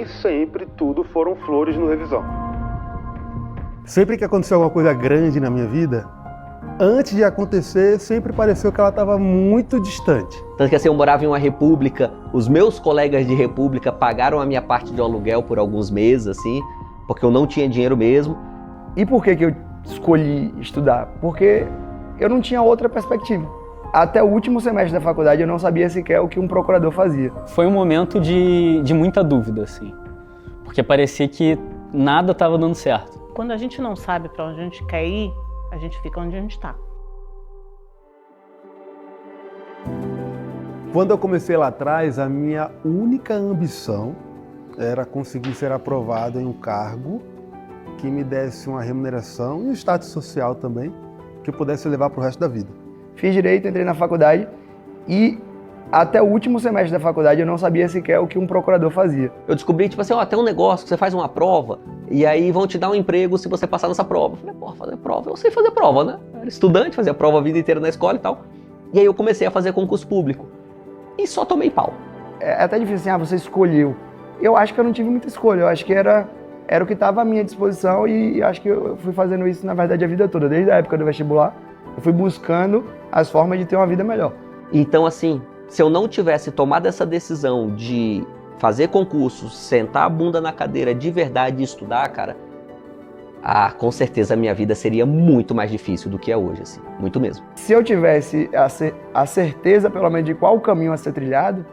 sempre tudo foram flores no Revisão. Sempre que aconteceu alguma coisa grande na minha vida, antes de acontecer, sempre pareceu que ela estava muito distante. Tanto que assim, eu morava em uma república, os meus colegas de república pagaram a minha parte de aluguel por alguns meses, assim, porque eu não tinha dinheiro mesmo. E por que eu escolhi estudar? Porque eu não tinha outra perspectiva. Até o último semestre da faculdade eu não sabia sequer o que um procurador fazia. Foi um momento de muita dúvida, assim, porque parecia que nada estava dando certo. Quando a gente não sabe para onde a gente quer ir, a gente fica onde a gente está. Quando eu comecei lá atrás, a minha única ambição era conseguir ser aprovado em um cargo que me desse uma remuneração e um status social também, que eu pudesse levar para o resto da vida. Fiz Direito, entrei na faculdade e até o último semestre da faculdade eu não sabia sequer o que um procurador fazia. Eu descobri, tipo assim, ó, tem um negócio que você faz uma prova e aí vão te dar um emprego se você passar nessa prova. Eu falei, porra, fazer prova, eu sei fazer prova, né? Eu era estudante, fazia prova a vida inteira na escola e tal. E aí eu comecei a fazer concurso público e só tomei pau. É até difícil assim, você escolheu. Eu acho que eu não tive muita escolha, eu acho que era o que estava à minha disposição e acho que eu fui fazendo isso, na verdade, a vida toda. Desde a época do vestibular, eu fui buscando as formas de ter uma vida melhor. Então, assim, se eu não tivesse tomado essa decisão de fazer concursos, sentar a bunda na cadeira de verdade e estudar, cara, com certeza a minha vida seria muito mais difícil do que é hoje, assim, muito mesmo. Se eu tivesse a certeza, pelo menos, de qual caminho a ser trilhado,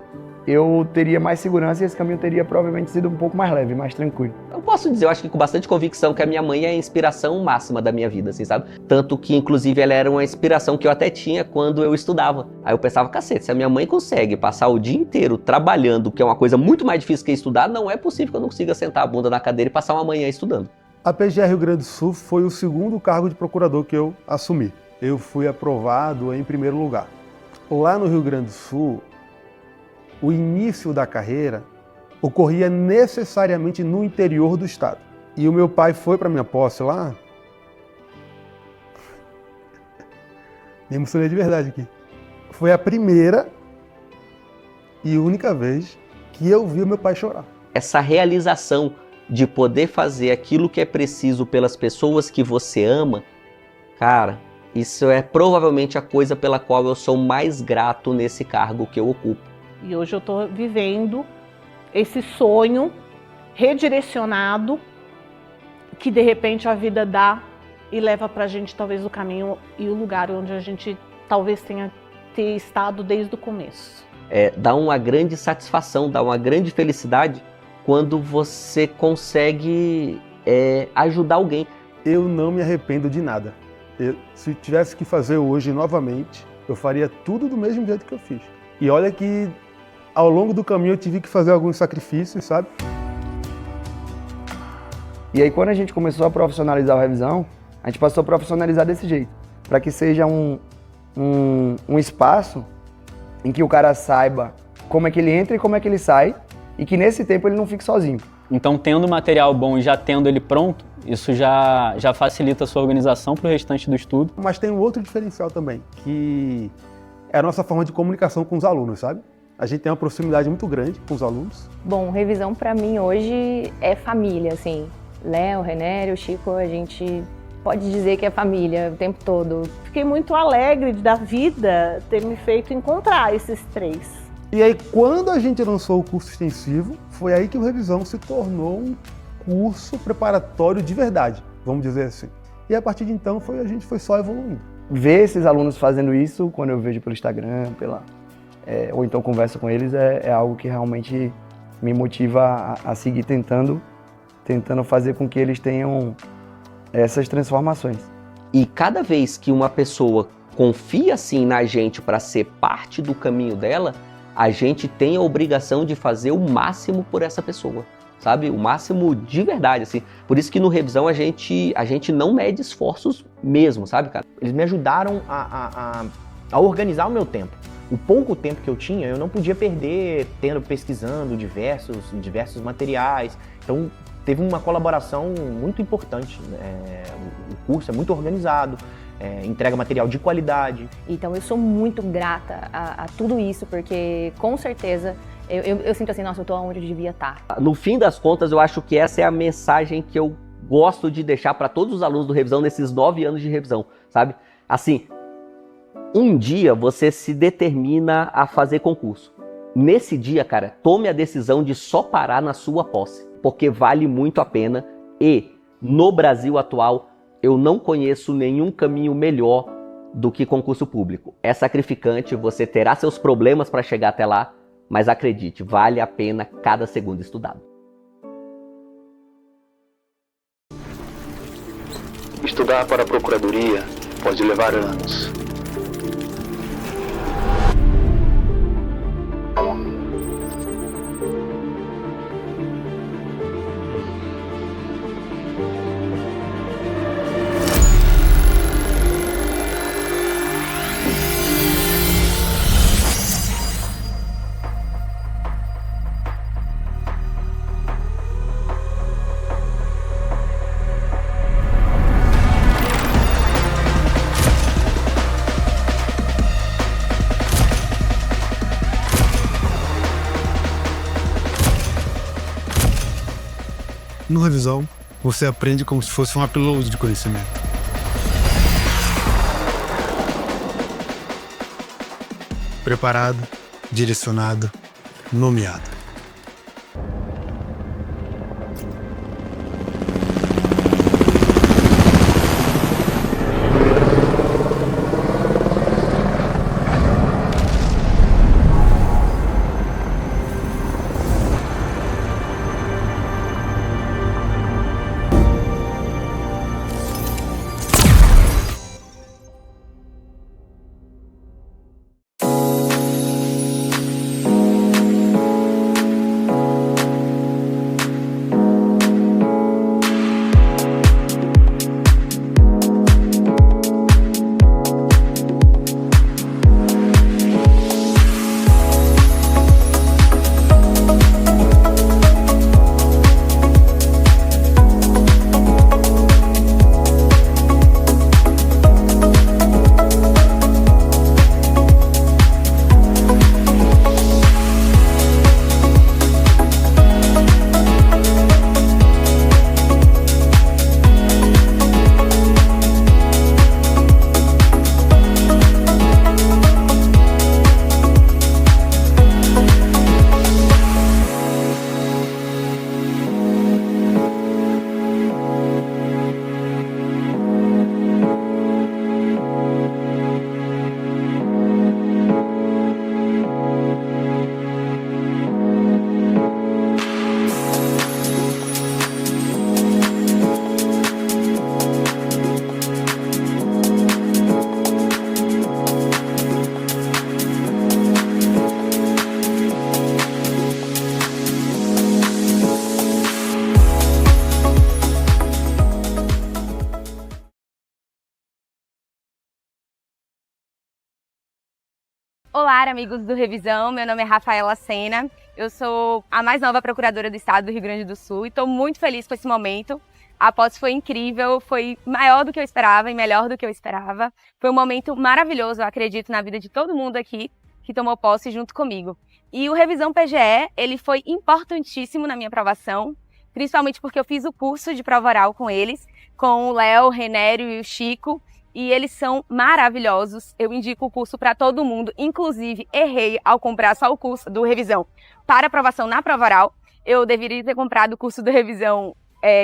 eu teria mais segurança e esse caminho teria provavelmente sido um pouco mais leve, mais tranquilo. Eu posso dizer, eu acho que com bastante convicção, que a minha mãe é a inspiração máxima da minha vida, assim, sabe? Tanto que, inclusive, ela era uma inspiração que eu até tinha quando eu estudava. Aí eu pensava, cacete, se a minha mãe consegue passar o dia inteiro trabalhando, que é uma coisa muito mais difícil que estudar, não é possível que eu não consiga sentar a bunda na cadeira e passar uma manhã estudando. A PGR Rio Grande do Sul foi o segundo cargo de procurador que eu assumi. Eu fui aprovado em primeiro lugar. Lá no Rio Grande do Sul, o início da carreira ocorria necessariamente no interior do estado. E o meu pai foi para minha posse lá. Me emocionei de verdade aqui. Foi a primeira e única vez que eu vi o meu pai chorar. Essa realização de poder fazer aquilo que é preciso pelas pessoas que você ama, cara, isso é provavelmente a coisa pela qual eu sou mais grato nesse cargo que eu ocupo. E hoje eu estou vivendo esse sonho redirecionado que de repente a vida dá e leva pra gente talvez o caminho e o lugar onde a gente talvez tenha ter estado desde o começo. Dá uma grande satisfação, dá uma grande felicidade quando você consegue ajudar alguém. Eu não me arrependo de nada. Se tivesse que fazer hoje novamente, eu faria tudo do mesmo jeito que eu fiz. E olha que ao longo do caminho eu tive que fazer alguns sacrifícios, sabe? E aí quando a gente começou a profissionalizar a revisão, a gente passou a profissionalizar desse jeito, para que seja um espaço em que o cara saiba como é que ele entra e como é que ele sai, e que nesse tempo ele não fique sozinho. Então, tendo material bom e já tendo ele pronto, isso já facilita a sua organização para o restante do estudo. Mas tem um outro diferencial também, que é a nossa forma de comunicação com os alunos, sabe? A gente tem uma proximidade muito grande com os alunos. Bom, revisão para mim hoje é família, assim. Léo, Renério, Chico, a gente pode dizer que é família o tempo todo. Fiquei muito alegre da vida ter me feito encontrar esses três. E aí, quando a gente lançou o curso extensivo, foi aí que o Revisão se tornou um curso preparatório de verdade, vamos dizer assim. E a partir de então, a gente foi só evoluindo. Ver esses alunos fazendo isso, quando eu vejo pelo Instagram, ou então converso com eles, é algo que realmente me motiva a seguir tentando fazer com que eles tenham essas transformações. E cada vez que uma pessoa confia assim na gente para ser parte do caminho dela, a gente tem a obrigação de fazer o máximo por essa pessoa, sabe? O máximo de verdade, assim. Por isso que no Revisão a gente não mede esforços mesmo, sabe, cara? Eles me ajudaram a organizar o meu tempo. O pouco tempo que eu tinha, eu não podia perder pesquisando diversos materiais. Então, teve uma colaboração muito importante. O curso é muito organizado. entrega material de qualidade. Então eu sou muito grata a tudo isso, porque com certeza eu sinto assim, nossa, eu tô onde eu devia estar. No fim das contas, eu acho que essa é a mensagem que eu gosto de deixar para todos os alunos do Revisão nesses 9 anos de revisão, sabe? Assim, um dia você se determina a fazer concurso. Nesse dia, cara, tome a decisão de só parar na sua posse, porque vale muito a pena e no Brasil atual eu não conheço nenhum caminho melhor do que concurso público. É sacrificante, você terá seus problemas para chegar até lá, mas acredite, vale a pena cada segundo estudado. Estudar para a procuradoria pode levar anos. No Revisão, você aprende como se fosse um upload de conhecimento. Preparado, direcionado, nomeado. Olá, amigos do Revisão, meu nome é Rafaela Sena, eu sou a mais nova procuradora do estado do Rio Grande do Sul e estou muito feliz com esse momento. A posse foi incrível, foi maior do que eu esperava e melhor do que eu esperava. Foi um momento maravilhoso, eu acredito, na vida de todo mundo aqui que tomou posse junto comigo. E o Revisão PGE, ele foi importantíssimo na minha aprovação, principalmente porque eu fiz o curso de prova oral com eles, com o Léo, o Renério e o Chico, e eles são maravilhosos. Eu indico o curso para todo mundo, inclusive errei ao comprar só o curso do Revisão para aprovação na prova oral. Eu deveria ter comprado o curso do Revisão,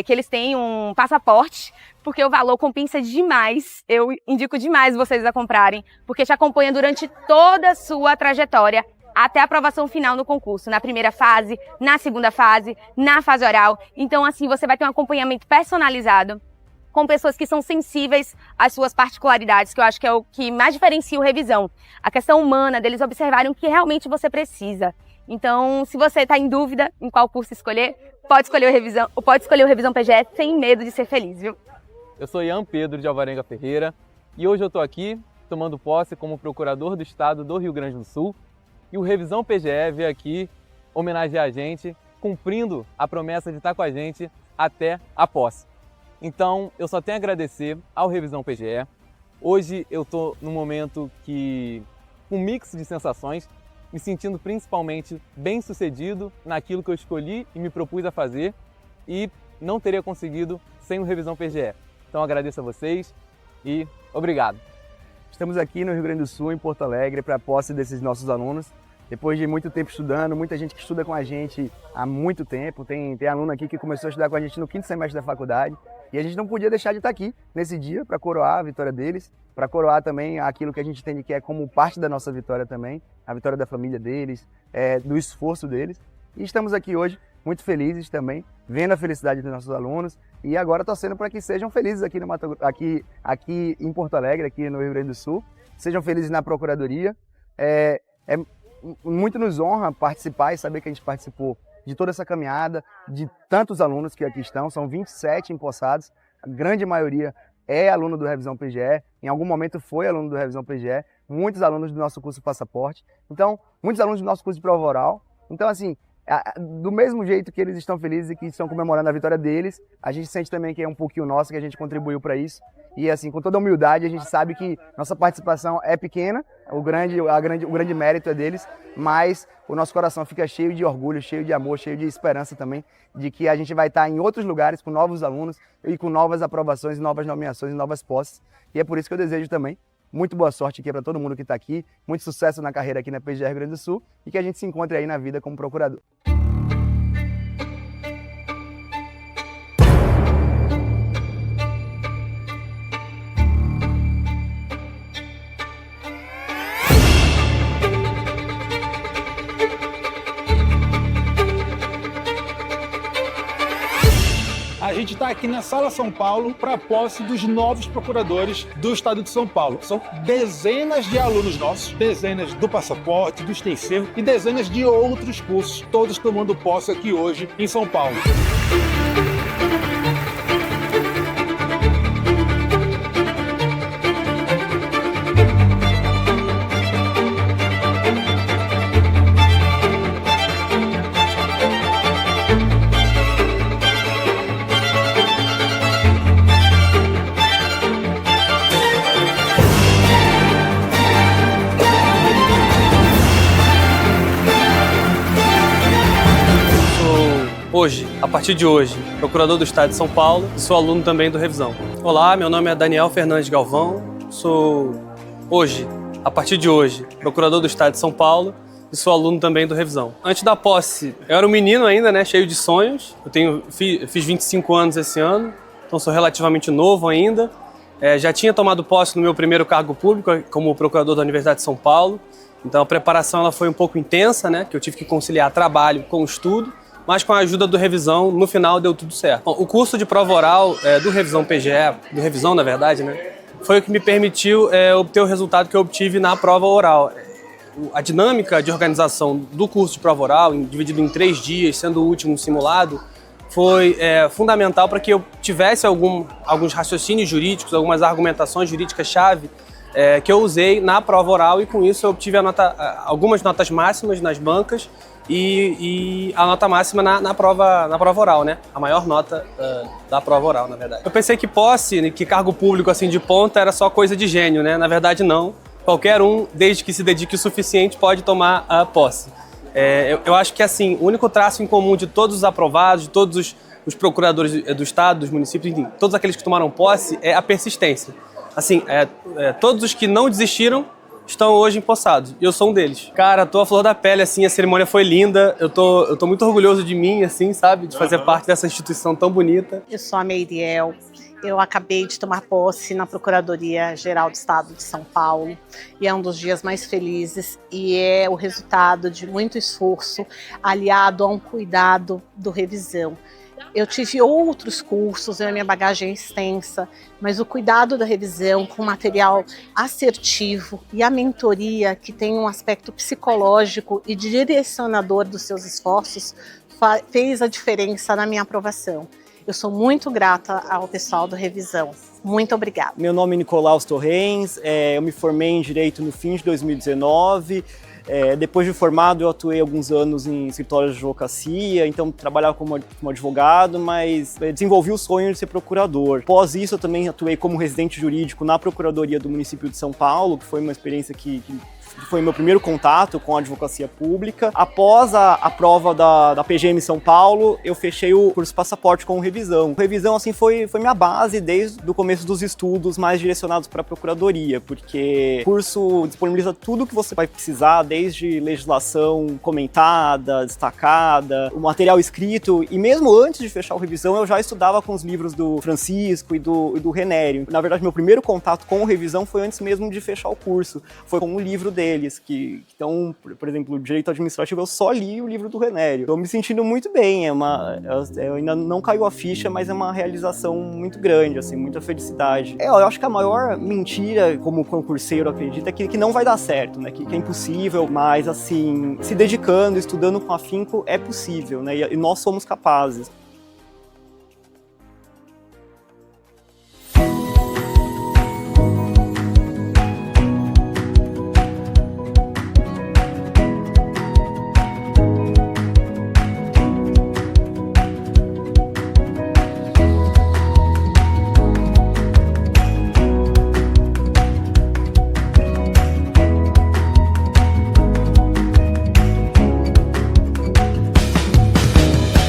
que eles têm um passaporte, porque o valor compensa demais. Eu indico demais vocês a comprarem, porque te acompanha durante toda a sua trajetória, até a aprovação final no concurso, na primeira fase, na segunda fase, na fase oral. Então, assim, você vai ter um acompanhamento personalizado, com pessoas que são sensíveis às suas particularidades, que eu acho que é o que mais diferencia o Revisão. A questão humana, deles observarem o que realmente você precisa. Então, se você está em dúvida em qual curso escolher, pode escolher o Revisão PGE sem medo de ser feliz, viu? Eu sou Ian Pedro de Alvarenga Ferreira e hoje eu estou aqui tomando posse como Procurador do Estado do Rio Grande do Sul e o Revisão PGE veio aqui homenagear a gente, cumprindo a promessa de estar com a gente até a posse. Então, eu só tenho a agradecer ao Revisão PGE Hoje eu estou num momento um mix de sensações, me sentindo principalmente bem-sucedido naquilo que eu escolhi e me propus a fazer e não teria conseguido sem o Revisão PGE. Então agradeço a vocês e obrigado. Estamos aqui no Rio Grande do Sul, em Porto Alegre, para a posse desses nossos alunos. Depois de muito tempo estudando, muita gente que estuda com a gente há muito tempo. Tem aluno aqui que começou a estudar com a gente no 5º semestre da faculdade. E a gente não podia deixar de estar aqui nesse dia para coroar a vitória deles, para coroar também aquilo que a gente entende que é como parte da nossa vitória também, a vitória da família deles, do esforço deles. E estamos aqui hoje muito felizes também, vendo a felicidade dos nossos alunos e agora torcendo para que sejam felizes aqui em Porto Alegre, aqui no Rio Grande do Sul, sejam felizes na Procuradoria. Muito nos honra participar e saber que a gente participou de toda essa caminhada, de tantos alunos que aqui estão, são 27 empossados, a grande maioria é aluno do Revisão PGE, em algum momento foi aluno do Revisão PGE, muitos alunos do nosso curso Passaporte, então, muitos alunos do nosso curso de Prova Oral. Então, assim, do mesmo jeito que eles estão felizes e que estão comemorando a vitória deles, a gente sente também que é um pouquinho nosso, que a gente contribuiu para isso. E assim, com toda a humildade, a gente sabe que nossa participação é pequena, o grande mérito é deles, mas o nosso coração fica cheio de orgulho, cheio de amor, cheio de esperança também, de que a gente vai estar em outros lugares com novos alunos e com novas aprovações, novas nomeações, novas posses. E é por isso que eu desejo também muito boa sorte aqui para todo mundo que está aqui, muito sucesso na carreira aqui na PGE Rio Grande do Sul e que a gente se encontre aí na vida como procurador. A gente está aqui na Sala São Paulo para a posse dos novos procuradores do Estado de São Paulo. São dezenas de alunos nossos, dezenas do Passaporte, do Extensivo e dezenas de outros cursos, todos tomando posse aqui hoje em São Paulo. Hoje, a partir de hoje, procurador do Estado de São Paulo e sou aluno também do Revisão. Olá, meu nome é Daniel Fernandes Galvão, sou hoje, a partir de hoje, procurador do Estado de São Paulo e sou aluno também do Revisão. Antes da posse, eu era um menino ainda, né, cheio de sonhos. Eu fiz 25 anos esse ano, então sou relativamente novo ainda. Já tinha tomado posse no meu primeiro cargo público como procurador da Universidade de São Paulo. Então a preparação ela foi um pouco intensa, né, que eu tive que conciliar trabalho com estudo. Mas com a ajuda do Revisão, no final deu tudo certo. Bom, o curso de prova oral do Revisão PGE, do Revisão na verdade, né, foi o que me permitiu obter o resultado que eu obtive na prova oral. A dinâmica de organização do curso de prova oral, dividido em 3 dias, sendo o último simulado, foi fundamental para que eu tivesse alguns raciocínios jurídicos, algumas argumentações jurídicas-chave que eu usei na prova oral e com isso eu obtive algumas notas máximas nas bancas e a nota máxima na prova oral, né? A maior nota da prova oral, na verdade. Eu pensei que posse, que cargo público assim de ponta era só coisa de gênio, né? Na verdade, não. Qualquer um, desde que se dedique o suficiente, pode tomar a posse. Eu acho que assim, o único traço em comum de todos os aprovados, de todos os procuradores do Estado, dos municípios, enfim, todos aqueles que tomaram posse, é a persistência. Assim, todos os que não desistiram estão hoje empossados, e eu sou um deles. Cara, tô à flor da pele, assim, a cerimônia foi linda, eu tô muito orgulhoso de mim, assim, sabe, de fazer parte dessa instituição tão bonita. Eu sou a Meiriel, eu acabei de tomar posse na Procuradoria-Geral do Estado de São Paulo, e é um dos dias mais felizes, e é o resultado de muito esforço, aliado a um cuidado do Revisão. Eu tive outros cursos, a minha bagagem é extensa, mas o cuidado da revisão com material assertivo e a mentoria que tem um aspecto psicológico e direcionador dos seus esforços fez a diferença na minha aprovação. Eu sou muito grata ao pessoal do Revisão. Muito obrigada. Meu nome é Nicolaus Torrens, eu me formei em Direito no fim de 2019. Depois de formado, eu atuei alguns anos em escritórios de advocacia, então trabalhava como advogado, mas desenvolvi o sonho de ser procurador. Após isso, eu também atuei como residente jurídico na Procuradoria do município de São Paulo, que foi uma experiência que foi meu primeiro contato com a advocacia pública. Após a prova da PGM São Paulo, eu fechei o curso Passaporte com revisão. Revisão, assim, foi minha base desde o começo dos estudos mais direcionados para a procuradoria, porque o curso disponibiliza tudo que você vai precisar, desde legislação comentada, destacada, o material escrito, e mesmo antes de fechar o revisão, eu já estudava com os livros do Francisco e do Renério. Na verdade, meu primeiro contato com o revisão foi antes mesmo de fechar o curso, foi com o livro deles, que então, por exemplo, o direito administrativo, eu só li o livro do Renério. Estou me sentindo muito bem, eu ainda não caiu a ficha, mas é uma realização muito grande, assim, muita felicidade. Eu acho que a maior mentira, como concurseiro acredita, é que não vai dar certo, né, que é impossível, mas assim, se dedicando, estudando com afinco, é possível, né, e nós somos capazes.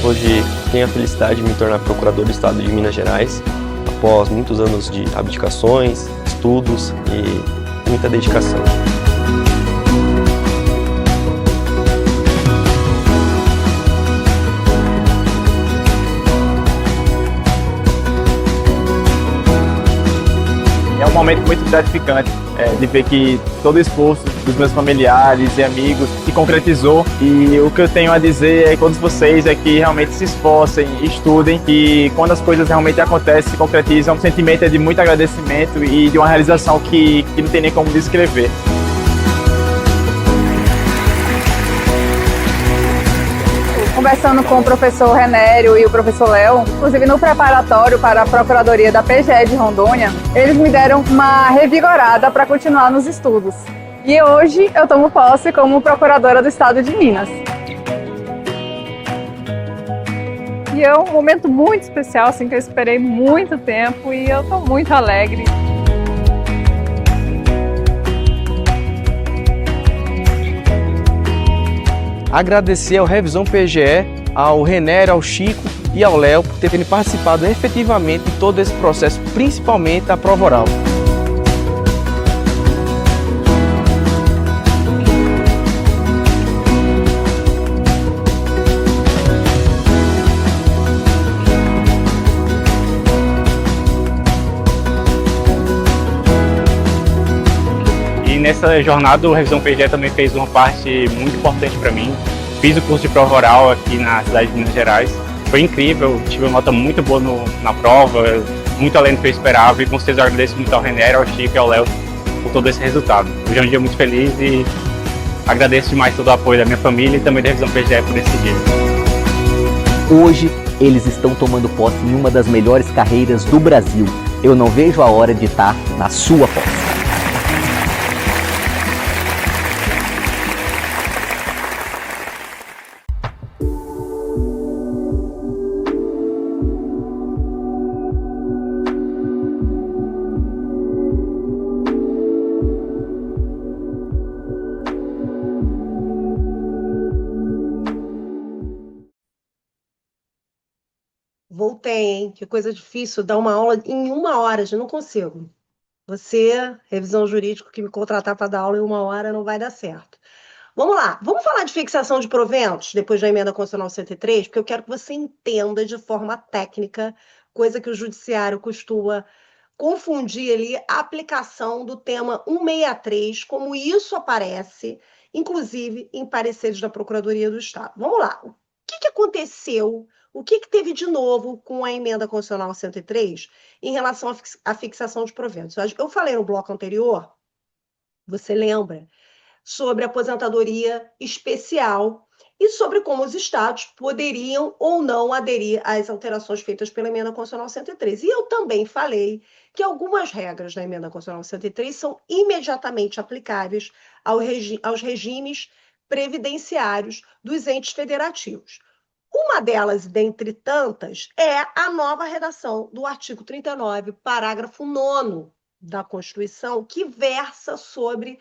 Hoje tenho a felicidade de me tornar procurador do Estado de Minas Gerais, após muitos anos de abdicações, estudos e muita dedicação. É um momento muito gratificante de ver que todo o esforço dos meus familiares e amigos se concretizou, e o que eu tenho a dizer a todos vocês é que realmente se esforcem, estudem, e quando as coisas realmente acontecem, se concretizam, o sentimento é de muito agradecimento e de uma realização que não tem nem como descrever. Conversando com o professor Renério e o professor Léo, inclusive no preparatório para a Procuradoria da PGE de Rondônia, eles me deram uma revigorada para continuar nos estudos. E hoje eu tomo posse como procuradora do Estado de Minas. E é um momento muito especial, assim, que eu esperei muito tempo, e eu estou muito alegre. Agradecer ao Revisão PGE, ao Renério, ao Chico e ao Léo por terem participado efetivamente de todo esse processo, principalmente a prova oral. Nessa jornada, o Revisão PGE também fez uma parte muito importante para mim. Fiz o curso de prova oral aqui na cidade de Minas Gerais. Foi incrível, tive uma nota muito boa na prova, muito além do que eu esperava, e com certeza eu agradeço muito ao Renério, ao Chico e ao Léo por todo esse resultado. Hoje é um dia muito feliz e agradeço demais todo o apoio da minha família e também da Revisão PGE por esse dia. Hoje, eles estão tomando posse em uma das melhores carreiras do Brasil. Eu não vejo a hora de estar na sua posse. Voltei, hein? Que coisa difícil dar uma aula em 1 hora, eu não consigo. Você, revisão jurídica, que me contratar para dar aula em 1 hora, não vai dar certo. Vamos lá, vamos falar de fixação de proventos, depois da emenda constitucional 103, porque eu quero que você entenda de forma técnica, coisa que o judiciário costuma confundir ali, a aplicação do tema 163, como isso aparece, inclusive, em pareceres da Procuradoria do Estado. Vamos lá, o que aconteceu? O que teve de novo com a emenda constitucional 103 em relação à fixação de proventos? Eu falei no bloco anterior, você lembra, sobre a aposentadoria especial e sobre como os estados poderiam ou não aderir às alterações feitas pela Emenda Constitucional 103. E eu também falei que algumas regras da Emenda Constitucional 103 são imediatamente aplicáveis aos regimes previdenciários dos entes federativos. Uma delas, dentre tantas, é a nova redação do artigo 39, parágrafo 9º da Constituição, que versa sobre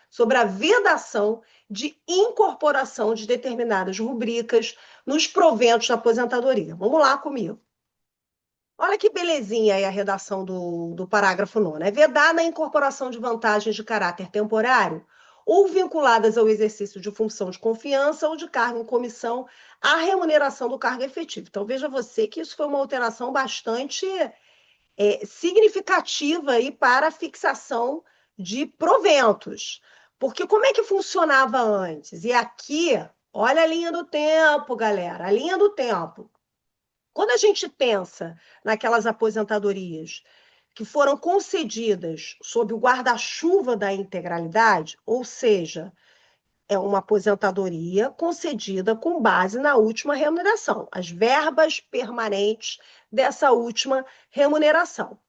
sobre a vedação de incorporação de determinadas rubricas nos proventos da aposentadoria. Vamos lá comigo. Olha que belezinha aí a redação do parágrafo 9º. É vedada a incorporação de vantagens de caráter temporário ou vinculadas ao exercício de função de confiança ou de cargo em comissão à remuneração do cargo efetivo. Então, veja você que isso foi uma alteração bastante significativa aí para a fixação de proventos. Porque como é que funcionava antes? E aqui, olha a linha do tempo, galera, a linha do tempo. Quando a gente pensa naquelas aposentadorias que foram concedidas sob o guarda-chuva da integralidade, ou seja, é uma aposentadoria concedida com base na última remuneração, as verbas permanentes dessa última remuneração.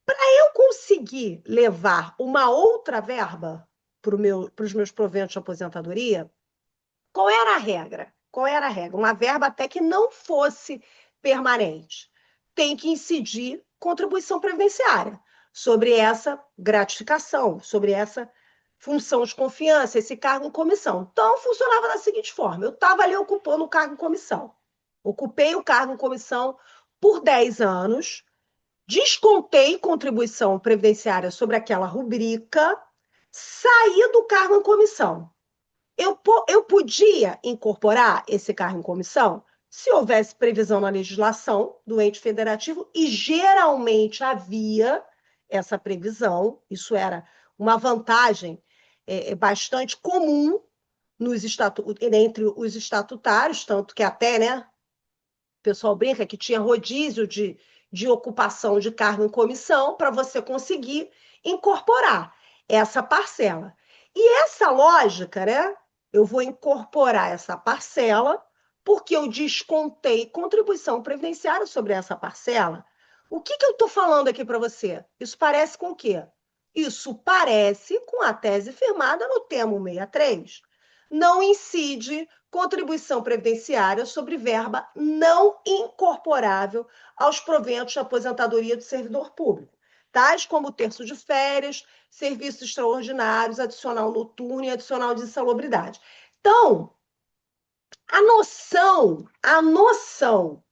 Para eu conseguir levar uma outra verba para os meus proventos de aposentadoria, qual era a regra? Qual era a regra? Uma verba até que não fosse permanente. Tem que incidir contribuição previdenciária sobre essa gratificação, sobre essa função de confiança, esse cargo em comissão. Então, funcionava da seguinte forma: eu estava ali ocupando o cargo em comissão. Ocupei o cargo em comissão por 10 anos, descontei contribuição previdenciária sobre aquela rubrica, saí do cargo em comissão. Eu podia incorporar esse cargo em comissão se houvesse previsão na legislação do ente federativo, e geralmente havia essa previsão. Isso era uma vantagem bastante comum entre os estatutários, tanto que até, né, o pessoal brinca que tinha rodízio de ocupação de cargo em comissão para você conseguir incorporar essa parcela. E essa lógica, né? Eu vou incorporar essa parcela porque eu descontei contribuição previdenciária sobre essa parcela. O que eu estou falando aqui para você? Isso parece com o quê? Isso parece com a tese firmada no termo 63. Não incide contribuição previdenciária sobre verba não incorporável aos proventos de aposentadoria do servidor público, tais como terço de férias, serviços extraordinários, adicional noturno e adicional de insalubridade. Então, a noção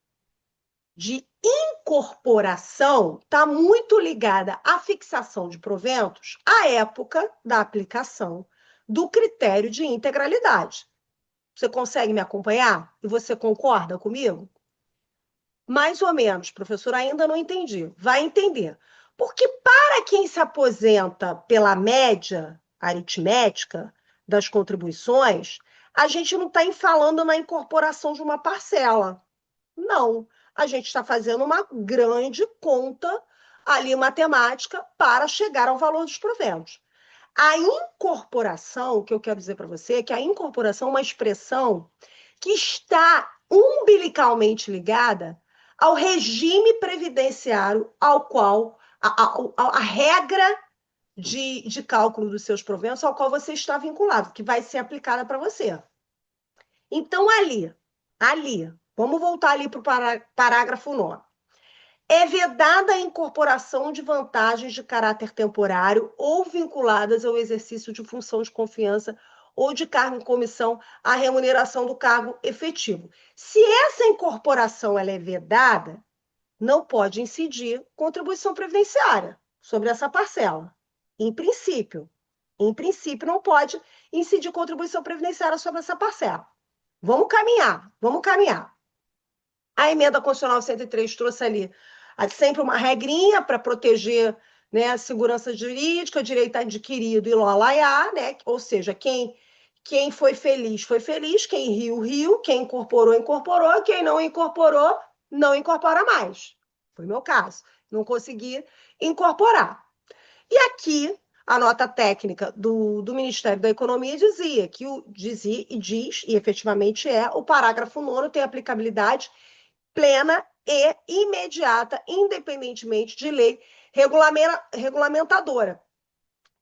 de incorporação está muito ligada à fixação de proventos à época da aplicação do critério de integralidade. Você consegue me acompanhar? E você concorda comigo? Mais ou menos, professor, ainda não entendi. Vai entender. Porque para quem se aposenta pela média aritmética das contribuições, a gente não está falando na incorporação de uma parcela. Não. A gente está fazendo uma grande conta ali matemática para chegar ao valor dos proventos. A incorporação, o que eu quero dizer para você, é que a incorporação é uma expressão que está umbilicalmente ligada ao regime previdenciário ao qual a regra de cálculo dos seus proventos ao qual você está vinculado, que vai ser aplicada para você. Então, ali, vamos voltar ali para o parágrafo 9. É vedada a incorporação de vantagens de caráter temporário ou vinculadas ao exercício de função de confiança ou de cargo em comissão à remuneração do cargo efetivo. Se essa incorporação ela é vedada, não pode incidir contribuição previdenciária sobre essa parcela. Em princípio, não pode incidir contribuição previdenciária sobre essa parcela. Vamos caminhar. A Emenda Constitucional 103 trouxe ali sempre uma regrinha para proteger, né, a segurança jurídica, direito adquirido e lolaiá, né? Ou seja, quem foi feliz, quem riu, quem incorporou, quem não incorporou, não incorpora mais. Foi meu caso. Não consegui incorporar. E aqui, a nota técnica do Ministério da Economia dizia que e efetivamente o parágrafo 9º tem aplicabilidade plena e imediata, independentemente de lei regulamentadora.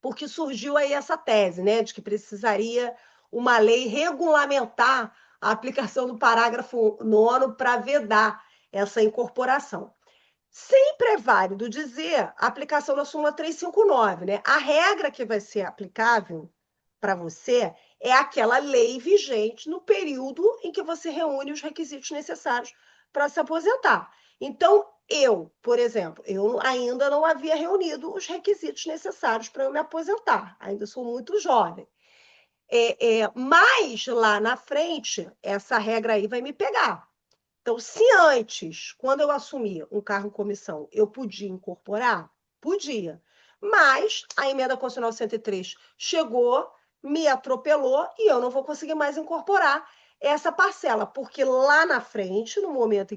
Porque surgiu aí essa tese, né, de que precisaria uma lei regulamentar a aplicação do parágrafo 9º para vedar essa incorporação. Sempre é válido dizer a aplicação da súmula 359, né? A regra que vai ser aplicável para você é aquela lei vigente no período em que você reúne os requisitos necessários para se aposentar. Então, por exemplo, eu ainda não havia reunido os requisitos necessários para eu me aposentar. Ainda sou muito jovem. Mas lá na frente, essa regra aí vai me pegar. Então, se antes, quando eu assumi um cargo em comissão, eu podia incorporar, podia. Mas a emenda constitucional 103 chegou, me atropelou e eu não vou conseguir mais incorporar essa parcela, porque lá na frente, no momento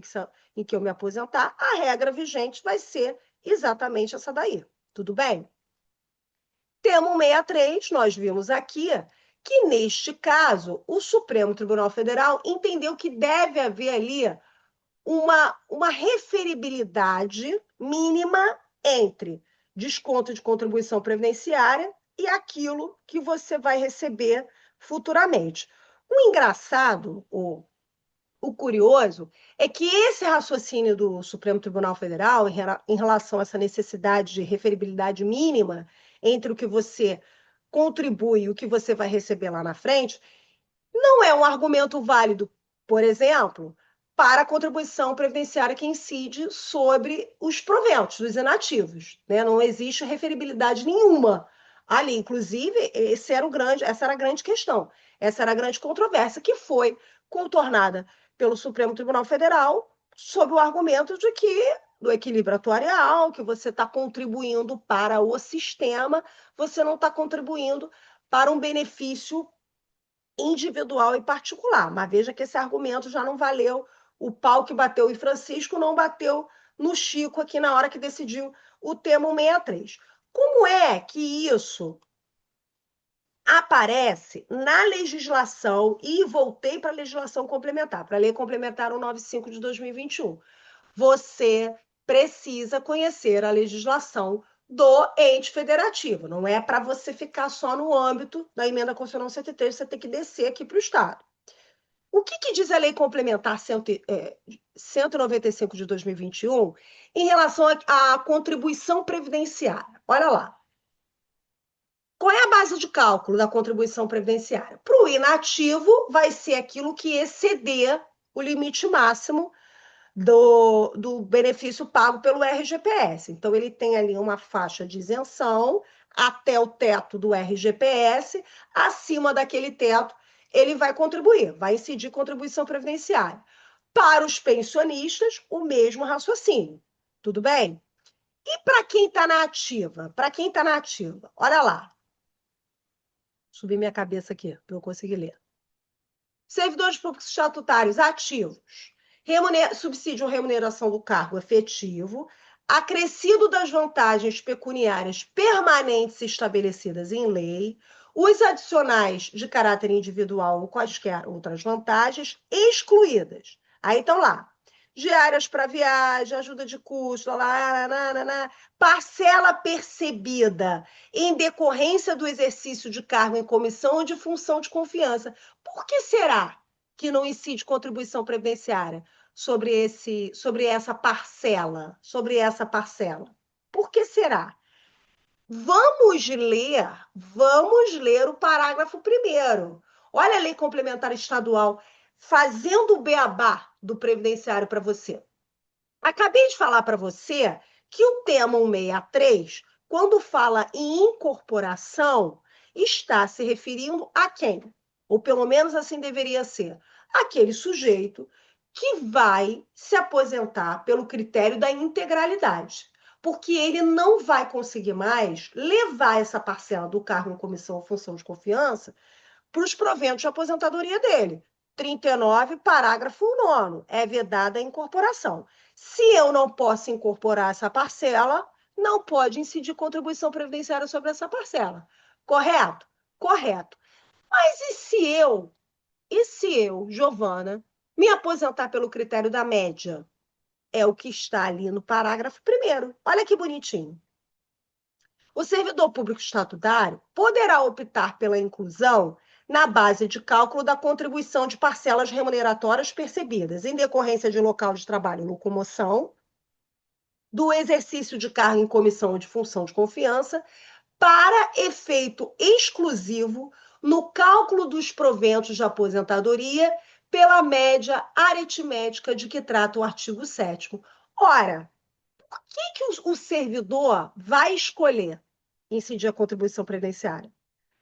em que eu me aposentar, a regra vigente vai ser exatamente essa daí. Tudo bem? Tema 163, nós vimos aqui que, neste caso, o Supremo Tribunal Federal entendeu que deve haver ali uma referibilidade mínima entre desconto de contribuição previdenciária e aquilo que você vai receber futuramente. O engraçado, o curioso, é que esse raciocínio do Supremo Tribunal Federal em relação a essa necessidade de referibilidade mínima entre o que você contribui e o que você vai receber lá na frente, não é um argumento válido, por exemplo, para a contribuição previdenciária que incide sobre os proventos dos inativos, né? Não existe referibilidade nenhuma ali. Inclusive, essa era a grande questão, essa era a grande controvérsia que foi contornada pelo Supremo Tribunal Federal sob o argumento de que do equilíbrio atuarial, que você está contribuindo para o sistema, você não está contribuindo para um benefício individual e particular. Mas veja que esse argumento já não valeu. O pau que bateu em Francisco não bateu no Chico aqui na hora que decidiu o tema 163. Como é que isso aparece na legislação? E voltei para a legislação complementar, para a Lei Complementar 195 de 2021. Você precisa conhecer a legislação do ente federativo. Não é para você ficar só no âmbito da emenda constitucional 103, você tem que descer aqui para o Estado. O que diz a Lei Complementar 195 de 2021 em relação à contribuição previdenciária? Olha lá. Qual é a base de cálculo da contribuição previdenciária? Para o inativo, vai ser aquilo que exceder o limite máximo do benefício pago pelo RGPS. Então, ele tem ali uma faixa de isenção até o teto do RGPS. Acima daquele teto, ele vai contribuir, vai incidir contribuição previdenciária. Para os pensionistas, o mesmo raciocínio. Tudo bem? E para quem está na ativa? Para quem está na ativa, olha lá. Subi minha cabeça aqui para eu conseguir ler. Servidores públicos estatutários ativos. Subsídio ou remuneração do cargo efetivo, acrescido das vantagens pecuniárias permanentes estabelecidas em lei, os adicionais de caráter individual ou quaisquer outras vantagens excluídas. Aí estão lá. Diárias para viagem, ajuda de custo, parcela percebida em decorrência do exercício de cargo em comissão ou de função de confiança. Por que será que não incide contribuição previdenciária sobre essa parcela? Por que será? Vamos ler o parágrafo 1º. Olha a Lei Complementar Estadual fazendo o beabá do previdenciário para você. Acabei de falar para você que o tema 163, quando fala em incorporação, está se referindo a quem? Ou pelo menos assim deveria ser. Aquele sujeito que vai se aposentar pelo critério da integralidade, porque ele não vai conseguir mais levar essa parcela do cargo em comissão ou função de confiança para os proventos de aposentadoria dele. 39, parágrafo 9º, é vedada a incorporação. Se eu não posso incorporar essa parcela, não pode incidir contribuição previdenciária sobre essa parcela. Correto? Correto. Mas e se eu, Giovana, me aposentar pelo critério da média? É o que está ali no parágrafo 1º. Olha que bonitinho. O servidor público estatutário poderá optar pela inclusão na base de cálculo da contribuição de parcelas remuneratórias percebidas em decorrência de local de trabalho, locomoção, do exercício de cargo em comissão ou de função de confiança, para efeito exclusivo no cálculo dos proventos de aposentadoria pela média aritmética de que trata o artigo 7º. Ora, por que o servidor vai escolher incidir a contribuição previdenciária?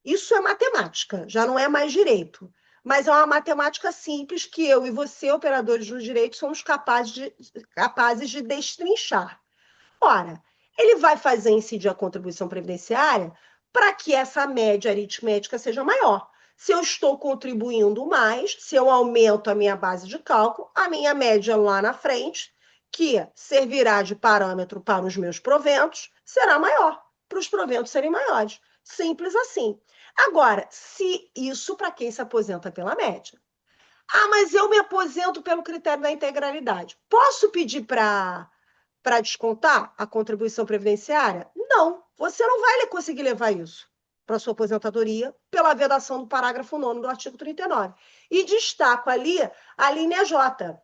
Isso é matemática, já não é mais direito. Mas é uma matemática simples que eu e você, operadores do direito, somos capazes de destrinchar. Ora, ele vai fazer incidir a contribuição previdenciária para que essa média aritmética seja maior. Se eu estou contribuindo mais, se eu aumento a minha base de cálculo, a minha média lá na frente, que servirá de parâmetro para os meus proventos, será maior, para os proventos serem maiores. Simples assim. Agora, se isso para quem se aposenta pela média. Ah, mas eu me aposento pelo critério da integralidade. Posso pedir para descontar a contribuição previdenciária? Não, você não vai conseguir levar isso para sua aposentadoria pela vedação do parágrafo 9º do artigo 39. E destaco ali a linha J,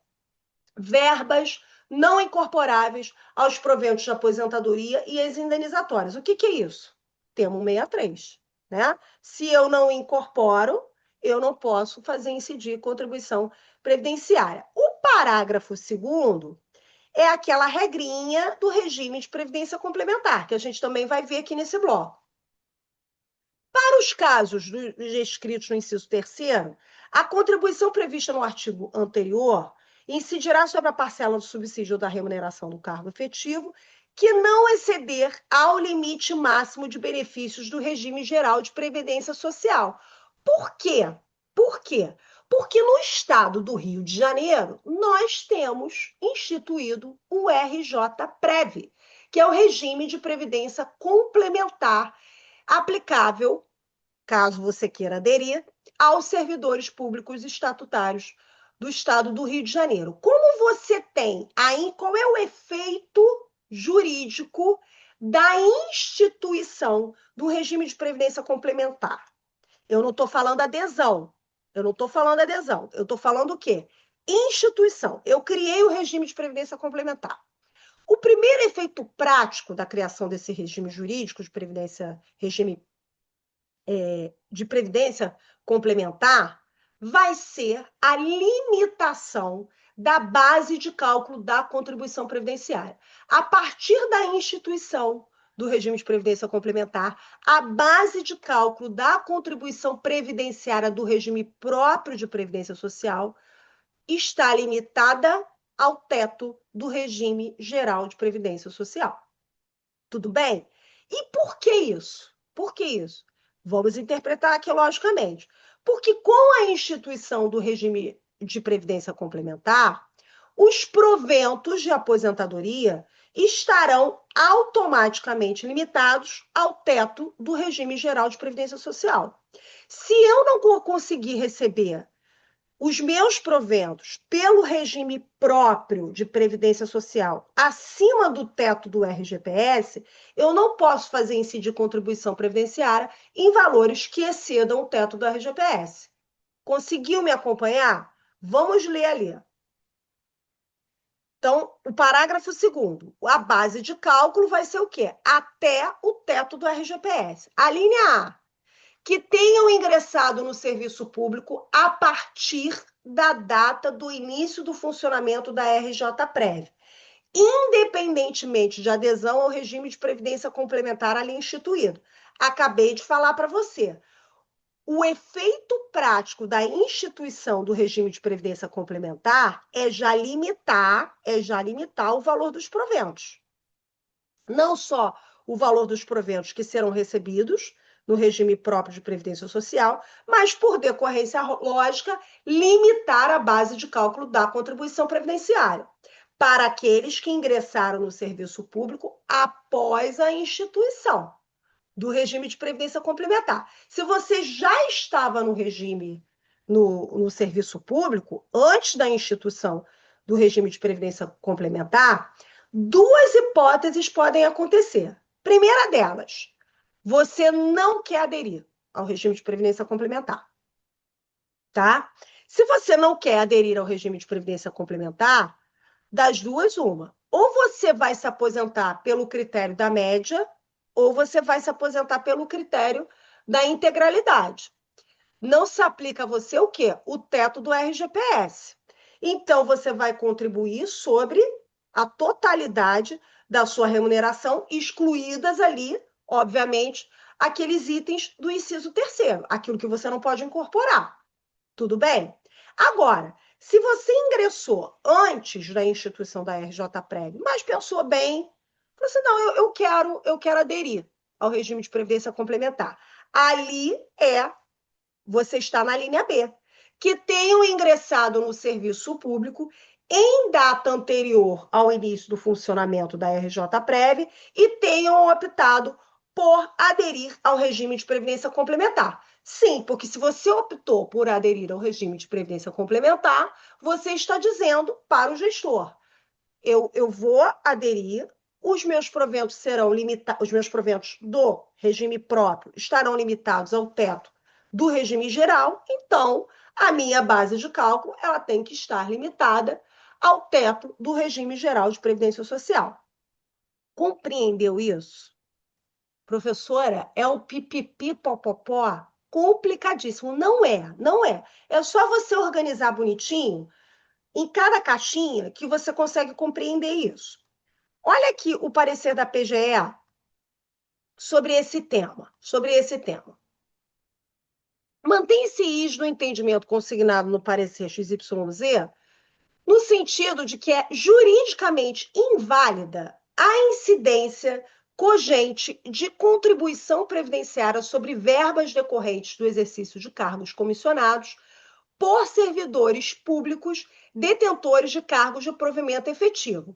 verbas não incorporáveis aos proventos de aposentadoria e as indenizatórias. O que é isso? Termo 63, né? Se eu não incorporo, eu não posso fazer incidir contribuição previdenciária. O parágrafo 2º é aquela regrinha do regime de previdência complementar, que a gente também vai ver aqui nesse bloco. Para os casos descritos no inciso 3º, a contribuição prevista no artigo anterior incidirá sobre a parcela do subsídio da remuneração do cargo efetivo que não exceder ao limite máximo de benefícios do regime geral de previdência social. Por quê? Por quê? Porque no estado do Rio de Janeiro, nós temos instituído o RJPrev, que é o regime de previdência complementar aplicável, caso você queira aderir, aos servidores públicos estatutários do estado do Rio de Janeiro. Como você tem aí, qual é o efeito jurídico da instituição do regime de previdência complementar? Eu não estou falando adesão. Eu estou falando o quê? Instituição. Eu criei o regime de previdência complementar. O primeiro efeito prático da criação desse regime jurídico de previdência, de previdência complementar, vai ser a limitação da base de cálculo da contribuição previdenciária. A partir da instituição do regime de previdência complementar, a base de cálculo da contribuição previdenciária do regime próprio de previdência social está limitada ao teto do regime geral de previdência social. Tudo bem? E por que isso? Por que isso? Vamos interpretar aqui logicamente. Porque com a instituição do regime de previdência complementar, os proventos de aposentadoria estarão automaticamente limitados ao teto do regime geral de previdência social. Se eu não conseguir receber os meus proventos pelo regime próprio de previdência social acima do teto do RGPS, eu não posso fazer incidir contribuição previdenciária em valores que excedam o teto do RGPS. Conseguiu me acompanhar? Vamos ler ali. Então, o parágrafo 2º, a base de cálculo vai ser o quê? Até o teto do RGPS. A linha A, que tenham ingressado no serviço público a partir da data do início do funcionamento da RJPrev, independentemente de adesão ao regime de previdência complementar ali instituído. Acabei de falar para você. O efeito prático da instituição do regime de previdência complementar é já limitar o valor dos proventos. Não só o valor dos proventos que serão recebidos no regime próprio de previdência social, mas, por decorrência lógica, limitar a base de cálculo da contribuição previdenciária. para aqueles que ingressaram no serviço público após a instituição do regime de previdência complementar. Se você já estava no regime, no serviço público, antes da instituição do regime de previdência complementar, duas hipóteses podem acontecer. Primeira delas, você não quer aderir ao regime de previdência complementar, tá? Se você não quer aderir ao regime de previdência complementar, das duas, uma. Ou você vai se aposentar pelo critério da média, ou você vai se aposentar pelo critério da integralidade. Não se aplica a você o quê? O teto do RGPS. Então, você vai contribuir sobre a totalidade da sua remuneração, excluídas ali, obviamente, aqueles itens do inciso 3º, aquilo que você não pode incorporar. Tudo bem? Agora, se você ingressou antes da instituição da RJPrev, mas pensou bem, falou assim, não, eu quero aderir ao regime de previdência complementar. Ali você está na linha B, que tenham ingressado no serviço público em data anterior ao início do funcionamento da RJPrev e tenham optado por aderir ao regime de previdência complementar. Sim, porque se você optou por aderir ao regime de previdência complementar, você está dizendo para o gestor, eu vou aderir, os meus proventos serão limitados, os meus proventos do regime próprio estarão limitados ao teto do regime geral, então a minha base de cálculo ela tem que estar limitada ao teto do regime geral de previdência social. Compreendeu isso? Professora, é o pipipi popopó complicadíssimo. Não é. É só você organizar bonitinho em cada caixinha que você consegue compreender isso. Olha aqui o parecer da PGE sobre esse tema. Mantém-se isso no entendimento consignado no parecer XYZ, no sentido de que é juridicamente inválida a incidência cogente de contribuição previdenciária sobre verbas decorrentes do exercício de cargos comissionados por servidores públicos detentores de cargos de provimento efetivo.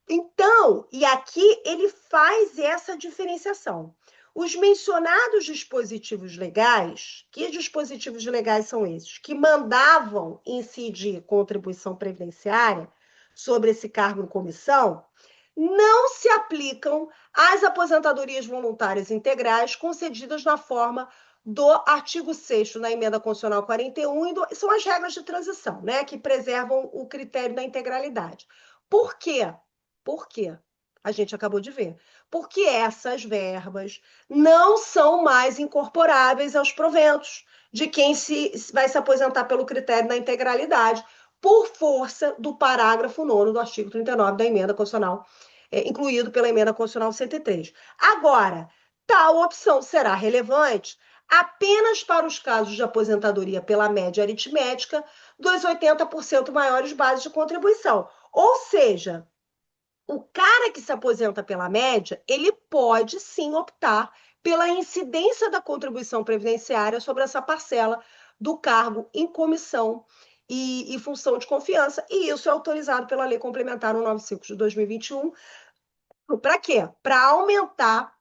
Então, e aqui ele faz essa diferenciação. Os mencionados dispositivos legais, que dispositivos legais são esses? Que mandavam incidir contribuição previdenciária sobre esse cargo em comissão, não se aplicam às aposentadorias voluntárias integrais concedidas na forma do artigo 6º da Emenda Constitucional 41, são as regras de transição, né, que preservam o critério da integralidade. Por quê? Por quê? A gente acabou de ver. Porque essas verbas não são mais incorporáveis aos proventos de quem vai se aposentar pelo critério da integralidade, por força do parágrafo 9º do artigo 39 da Emenda Constitucional, incluído pela Emenda Constitucional 103. Agora, tal opção será relevante apenas para os casos de aposentadoria pela média aritmética dos 80% maiores bases de contribuição. Ou seja, o cara que se aposenta pela média, ele pode sim optar pela incidência da contribuição previdenciária sobre essa parcela do cargo em comissão e função de confiança, e isso é autorizado pela Lei Complementar 195 de 2021. Para quê? Para aumentar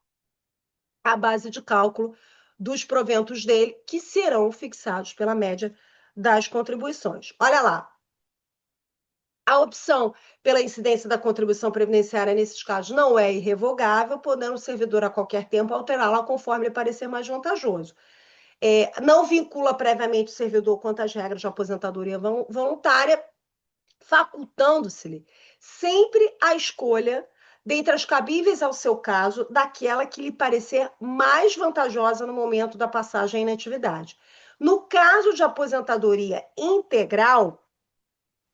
a base de cálculo dos proventos dele, que serão fixados pela média das contribuições. Olha lá. A opção pela incidência da contribuição previdenciária nesses casos não é irrevogável, podendo o servidor a qualquer tempo alterá-la conforme lhe parecer mais vantajoso. Não vincula previamente o servidor quanto às regras de aposentadoria voluntária, facultando-se-lhe sempre a escolha, dentre as cabíveis ao seu caso, daquela que lhe parecer mais vantajosa no momento da passagem à inatividade. No caso de aposentadoria integral,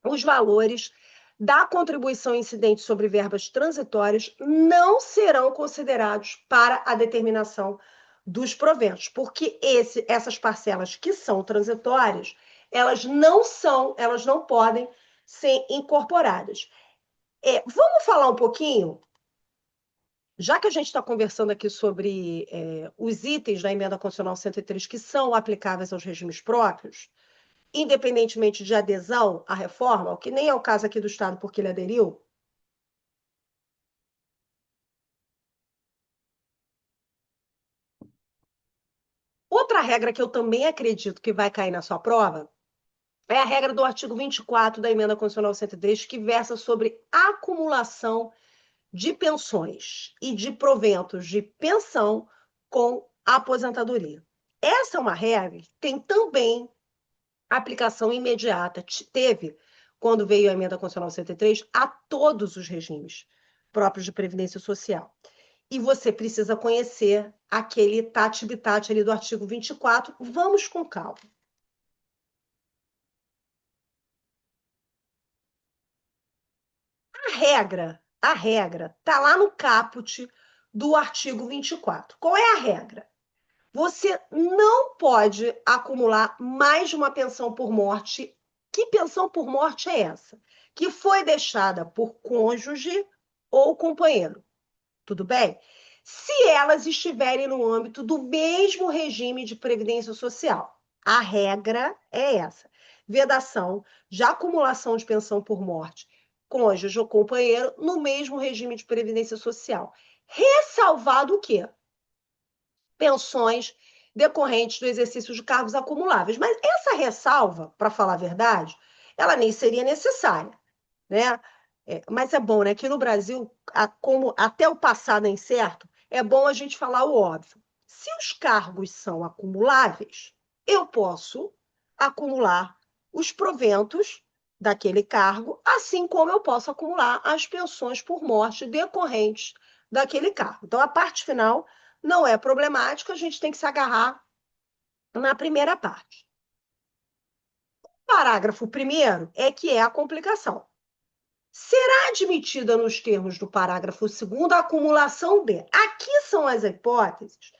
os valores da contribuição incidente sobre verbas transitórias não serão considerados para a determinação dos proventos, porque essas parcelas que são transitórias, elas não podem ser incorporadas. Vamos falar um pouquinho, já que a gente está conversando aqui sobre os itens da Emenda Constitucional 103 que são aplicáveis aos regimes próprios, independentemente de adesão à reforma, o que nem é o caso aqui do Estado, porque ele aderiu. Outra regra que eu também acredito que vai cair na sua prova é a regra do artigo 24 da Emenda Constitucional 103, que versa sobre acumulação de pensões e de proventos de pensão com aposentadoria. Essa é uma regra que tem também aplicação imediata, teve, quando veio a Emenda Constitucional 103, a todos os regimes próprios de previdência social. E você precisa conhecer aquele tati-bitate ali do artigo 24. Vamos com calma. A regra está lá no caput do artigo 24. Qual é a regra? Você não pode acumular mais de uma pensão por morte. Que pensão por morte é essa? Que foi deixada por cônjuge ou companheiro. Tudo bem? Se elas estiverem no âmbito do mesmo regime de previdência social. A regra é essa. Vedação de acumulação de pensão por morte, cônjuge ou companheiro, no mesmo regime de previdência social. Ressalvado o quê? Pensões decorrentes do exercício de cargos acumuláveis. Mas essa ressalva, para falar a verdade, ela nem seria necessária, né? Mas é bom, né? Que no Brasil, como até o passado é incerto, é bom a gente falar o óbvio. Se os cargos são acumuláveis, eu posso acumular os proventos daquele cargo, assim como eu posso acumular as pensões por morte decorrentes daquele cargo. Então, a parte final não é problemática, a gente tem que se agarrar na primeira parte. O parágrafo 1º é que é a complicação. Será admitida nos termos do parágrafo 2º a acumulação de... Aqui são as hipóteses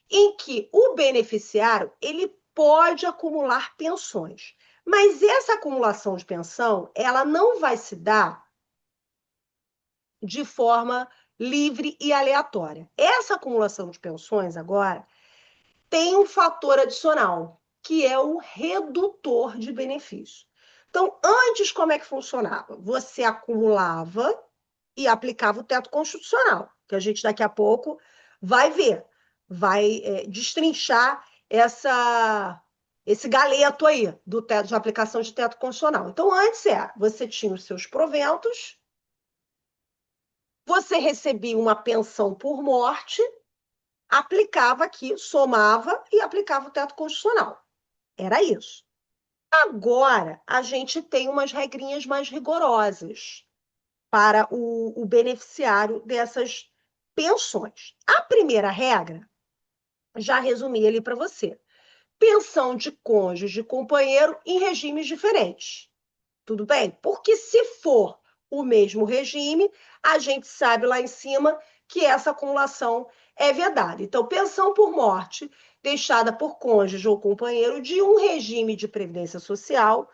em que o beneficiário ele pode acumular pensões. Mas essa acumulação de pensão, ela não vai se dar de forma livre e aleatória. Essa acumulação de pensões, agora, tem um fator adicional, que é o redutor de benefício. Então, antes, como é que funcionava? Você acumulava e aplicava o teto constitucional, que a gente daqui a pouco vai ver, vai destrinchar esse galeto aí do teto, de aplicação de teto constitucional. Então, antes você tinha os seus proventos, você recebia uma pensão por morte, aplicava aqui, somava e aplicava o teto constitucional. Era isso. Agora, a gente tem umas regrinhas mais rigorosas para o beneficiário dessas pensões. A primeira regra, já resumi ali para você. Pensão de cônjuge e companheiro em regimes diferentes. Tudo bem? Porque se for o mesmo regime, a gente sabe lá em cima que essa acumulação é vedada. Então, pensão por morte deixada por cônjuge ou companheiro de um regime de previdência social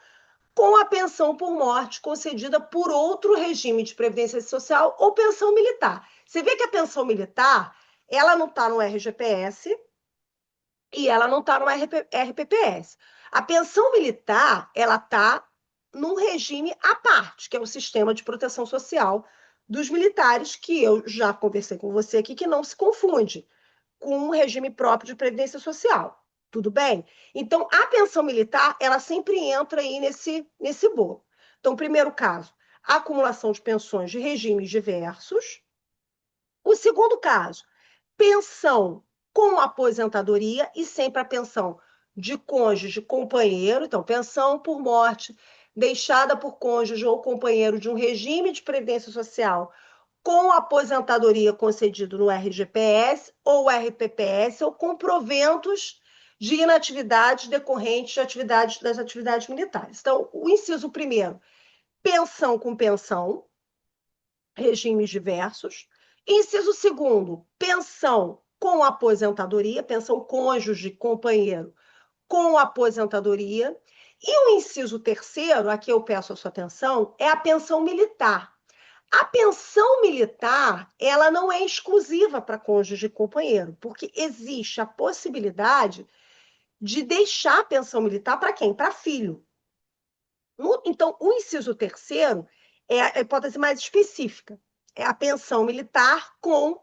com a pensão por morte concedida por outro regime de previdência social ou pensão militar. Você vê que a pensão militar, ela não está no RGPS e ela não está no RPPS. A pensão militar, ela está num regime à parte, que é o sistema de proteção social dos militares, que eu já conversei com você aqui, que não se confunde com um regime próprio de previdência social. Tudo bem? Então, a pensão militar, ela sempre entra aí nesse bolo. Então, primeiro caso, acumulação de pensões de regimes diversos. O segundo caso, pensão com aposentadoria e sempre a pensão de cônjuge, companheiro. Então, pensão por morte deixada por cônjuge ou companheiro de um regime de previdência social com aposentadoria concedido no RGPS ou RPPS ou com proventos de inatividade decorrentes das atividades militares. Então, o inciso 1º, pensão com pensão, regimes diversos. Inciso 2º, pensão com aposentadoria, pensão cônjuge, companheiro, com aposentadoria. E o inciso 3º, aqui eu peço a sua atenção, é a pensão militar. A pensão militar, ela não é exclusiva para cônjuge e companheiro, porque existe a possibilidade de deixar a pensão militar para quem? Para filho. Então, o inciso terceiro é a hipótese mais específica. É a pensão militar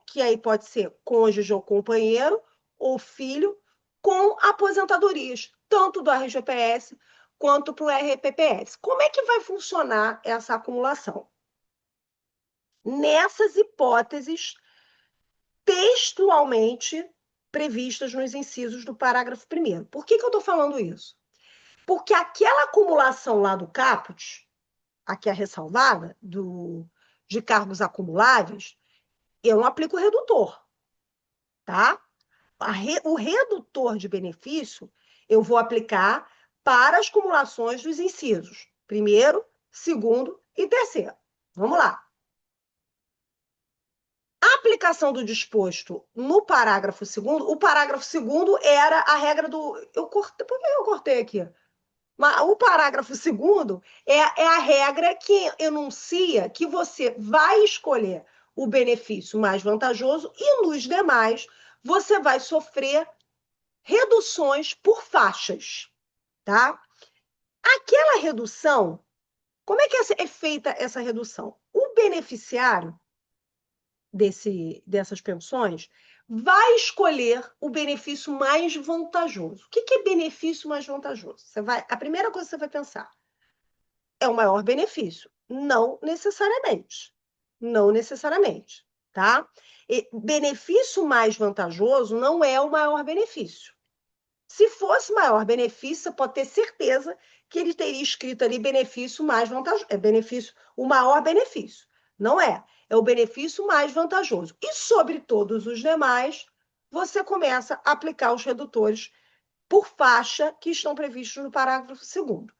que aí pode ser cônjuge ou companheiro, ou filho, com aposentadorias, tanto do RGPS quanto para o RPPS. Como é que vai funcionar essa acumulação? Nessas hipóteses textualmente previstas nos incisos do parágrafo 1º. Por que eu estou falando isso? Porque aquela acumulação lá do caput, aqui a ressalvada, de cargos acumuláveis, eu não aplico o redutor, tá? O redutor de benefício eu vou aplicar para as acumulações dos incisos 1º, 2º e 3º. Vamos lá. A aplicação do disposto no parágrafo 2º, o parágrafo 2º era a regra do... Por que eu cortei aqui? Mas o parágrafo 2º é a regra que enuncia que você vai escolher o benefício mais vantajoso e, nos demais, você vai sofrer reduções por faixas, tá? Aquela redução, como é que é feita essa redução? O beneficiário dessas pensões vai escolher o benefício mais vantajoso. O que é benefício mais vantajoso? A primeira coisa que você vai pensar é o maior benefício. Não necessariamente. Não necessariamente, tá? Benefício mais vantajoso não é o maior benefício. Se fosse maior benefício, você pode ter certeza que ele teria escrito ali benefício mais vantajoso. O maior benefício. Não é. É o benefício mais vantajoso. E sobre todos os demais, você começa a aplicar os redutores por faixa que estão previstos no parágrafo 2º.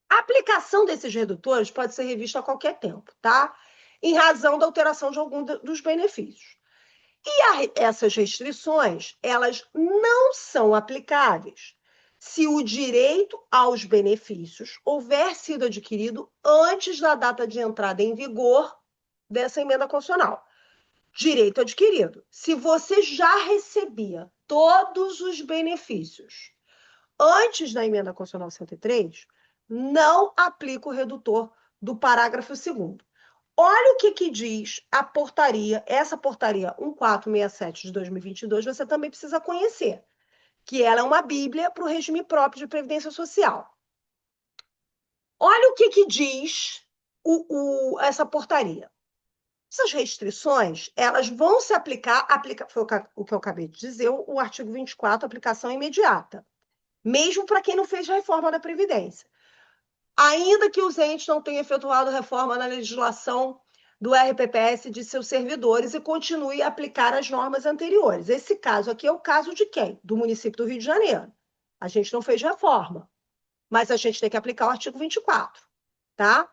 A aplicação desses redutores pode ser revista a qualquer tempo, tá? Em razão da alteração de algum dos benefícios. E essas restrições, elas não são aplicáveis se o direito aos benefícios houver sido adquirido antes da data de entrada em vigor dessa emenda constitucional. Direito adquirido. Se você já recebia todos os benefícios antes da emenda constitucional 103, não aplica o redutor do parágrafo 2º. Olha o que diz a portaria, essa portaria 1467 de 2022, você também precisa conhecer, que ela é uma bíblia para o regime próprio de previdência social. Olha o que diz essa portaria. Essas restrições, elas vão se aplicar, foi o que eu acabei de dizer, o artigo 24, aplicação imediata, mesmo para quem não fez reforma da Previdência. Ainda que os entes não tenham efetuado reforma na legislação do RPPS de seus servidores e continue a aplicar as normas anteriores. Esse caso aqui é o caso de quem? Do município do Rio de Janeiro. A gente não fez reforma, mas a gente tem que aplicar o artigo 24, tá?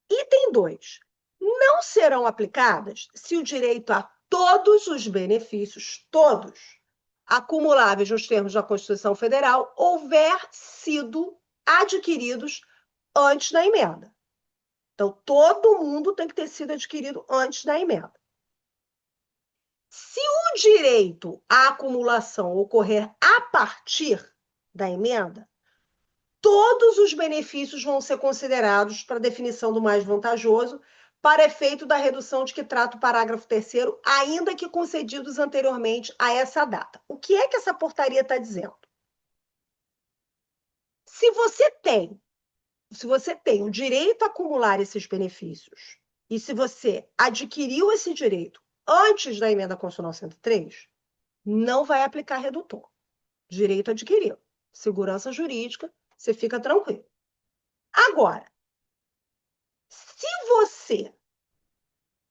Item 2. Não serão aplicadas se o direito a todos os benefícios, todos, acumuláveis nos termos da Constituição Federal, houver sido adquiridos antes da emenda. Então, todo mundo tem que ter sido adquirido antes da emenda. Se o direito à acumulação ocorrer a partir da emenda, todos os benefícios vão ser considerados para a definição do mais vantajoso, para efeito da redução de que trata o parágrafo 3º, ainda que concedidos anteriormente a essa data. O que é que essa portaria está dizendo? Se você tem o direito a acumular esses benefícios e se você adquiriu esse direito antes da emenda constitucional 103, não vai aplicar redutor. Direito adquirido. Segurança jurídica, você fica tranquilo. Agora, se você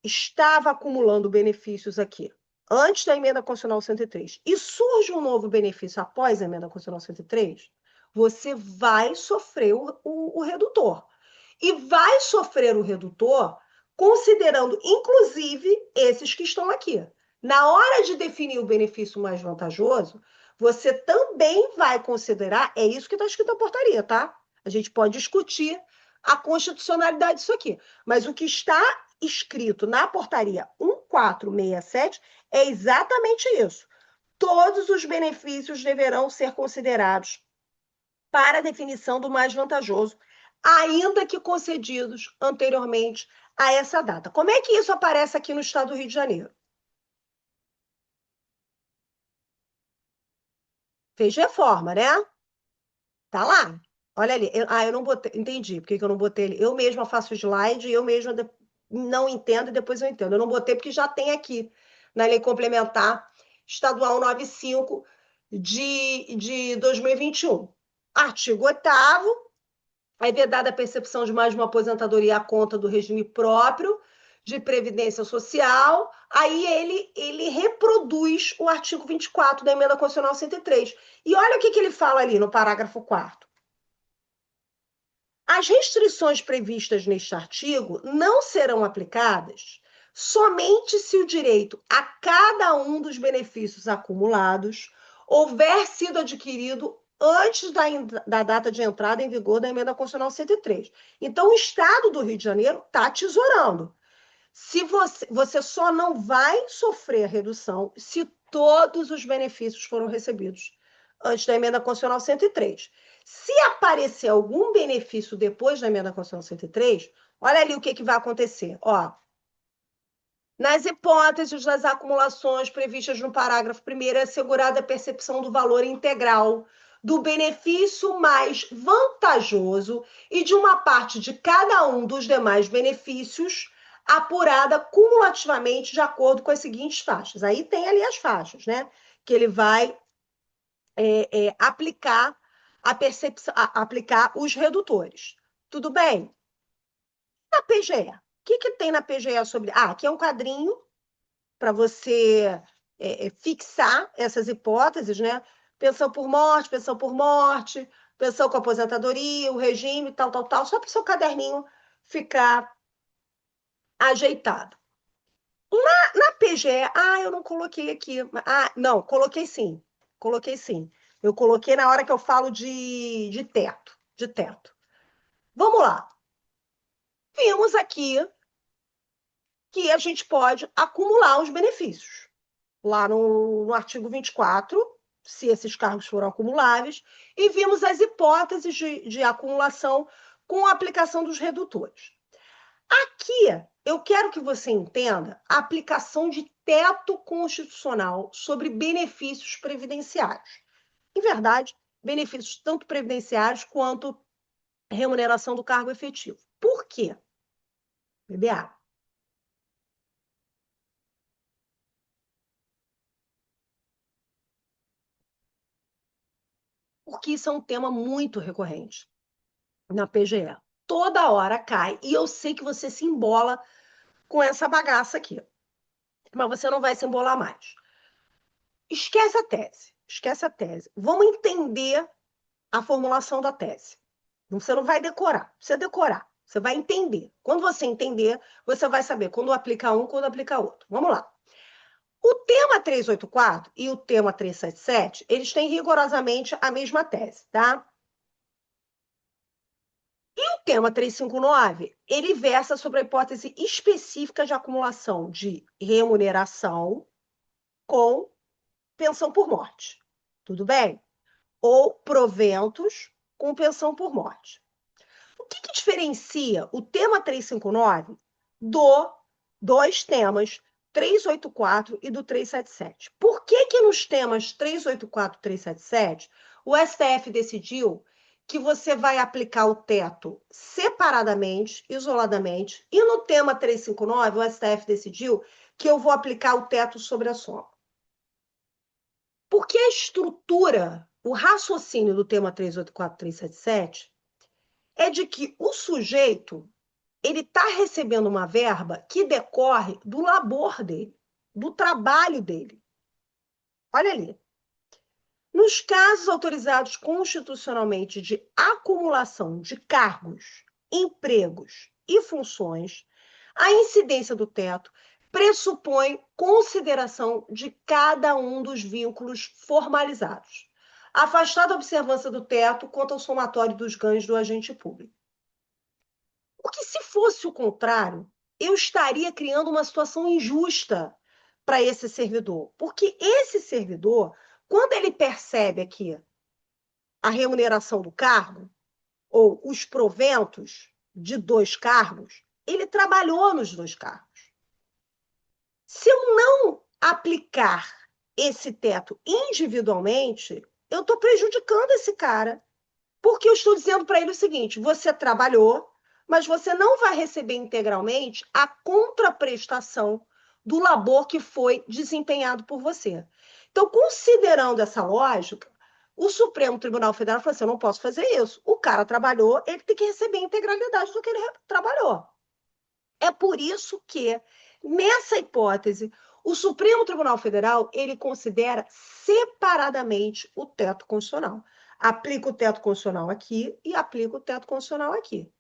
estava acumulando benefícios aqui antes da emenda constitucional 103 e surge um novo benefício após a emenda constitucional 103, você vai sofrer o redutor. E vai sofrer o redutor considerando, inclusive, esses que estão aqui. Na hora de definir o benefício mais vantajoso, você também vai considerar, é isso que está escrito na portaria, tá? A gente pode discutir a constitucionalidade disso aqui, mas o que está escrito na portaria 1467 é exatamente isso. Todos os benefícios deverão ser considerados para a definição do mais vantajoso, ainda que concedidos anteriormente a essa data. Como é que isso aparece aqui no estado do Rio de Janeiro? Fez reforma, né? Tá lá. Olha ali. Eu não botei. Entendi. Por que eu não botei ele? Eu mesma faço slide e eu mesma não entendo e depois eu entendo. Eu não botei porque já tem aqui na Lei Complementar Estadual 95 de 2021. Artigo 8º. É vedada a percepção de mais de uma aposentadoria à conta do regime próprio de previdência social. Aí ele reproduz o artigo 24 da Emenda Constitucional 103. E olha o que ele fala ali no parágrafo 4º. As restrições previstas neste artigo não serão aplicadas somente se o direito a cada um dos benefícios acumulados houver sido adquirido antes da data de entrada em vigor da Emenda Constitucional 103. Então, o Estado do Rio de Janeiro está tesourando. Se você só não vai sofrer redução se todos os benefícios foram recebidos antes da Emenda Constitucional 103. Se aparecer algum benefício depois da Emenda Constitucional 103, olha ali o que vai acontecer. Ó, nas hipóteses das acumulações previstas no parágrafo 1º, é assegurada a percepção do valor integral do benefício mais vantajoso e de uma parte de cada um dos demais benefícios apurada cumulativamente de acordo com as seguintes faixas. Aí tem ali as faixas, né? Que ele vai aplicar a percepção, aplicar os redutores. Tudo bem? Na PGE, o que tem na PGE sobre... aqui é um quadrinho para você fixar essas hipóteses, né? Pensão por morte, pensão com aposentadoria, o regime, tal, só para o seu caderninho ficar ajeitado. Na PGE, eu não coloquei aqui. Não, coloquei sim. Eu coloquei na hora que eu falo de teto. Vamos lá. Vimos aqui que a gente pode acumular os benefícios. Lá no artigo 24, se esses cargos foram acumuláveis, e vimos as hipóteses de acumulação com a aplicação dos redutores. Aqui, eu quero que você entenda a aplicação de teto constitucional sobre benefícios previdenciários. Em verdade, benefícios tanto previdenciários quanto remuneração do cargo efetivo. Por quê? BBA. Porque isso é um tema muito recorrente na PGE. Toda hora cai, e eu sei que você se embola com essa bagaça aqui. Mas você não vai se embolar mais. Esquece a tese. Vamos entender a formulação da tese. Você não vai decorar. Você decorar, você vai entender. Quando você entender, você vai saber quando aplica um, quando aplica outro. Vamos lá. O tema 384 e o tema 377, eles têm rigorosamente a mesma tese, tá? E o tema 359, ele versa sobre a hipótese específica de acumulação de remuneração com pensão por morte. Tudo bem? Ou proventos com pensão por morte. O que diferencia o tema 359 dos temas 384 e do 377? Por que nos temas 384 e 377 o STF decidiu que você vai aplicar o teto separadamente, isoladamente, e no tema 359 o STF decidiu que eu vou aplicar o teto sobre a soma? Porque a estrutura, o raciocínio do tema 384 e 377 é de que o sujeito ele está recebendo uma verba que decorre do labor dele, do trabalho dele. Olha ali. Nos casos autorizados constitucionalmente de acumulação de cargos, empregos e funções, a incidência do teto pressupõe consideração de cada um dos vínculos formalizados, afastada a observância do teto quanto ao somatório dos ganhos do agente público. Porque se fosse o contrário, eu estaria criando uma situação injusta para esse servidor. Porque esse servidor, quando ele percebe aqui a remuneração do cargo, ou os proventos de 2 cargos, ele trabalhou nos 2 cargos. Se eu não aplicar esse teto individualmente, eu estou prejudicando esse cara, porque eu estou dizendo para ele o seguinte: você trabalhou, mas você não vai receber integralmente a contraprestação do labor que foi desempenhado por você. Então, considerando essa lógica, o Supremo Tribunal Federal falou assim: eu não posso fazer isso. O cara trabalhou, ele tem que receber a integralidade do que ele trabalhou. É por isso que, nessa hipótese, o Supremo Tribunal Federal ele considera separadamente o teto constitucional. Aplica o teto constitucional aqui e aplica o teto constitucional aqui.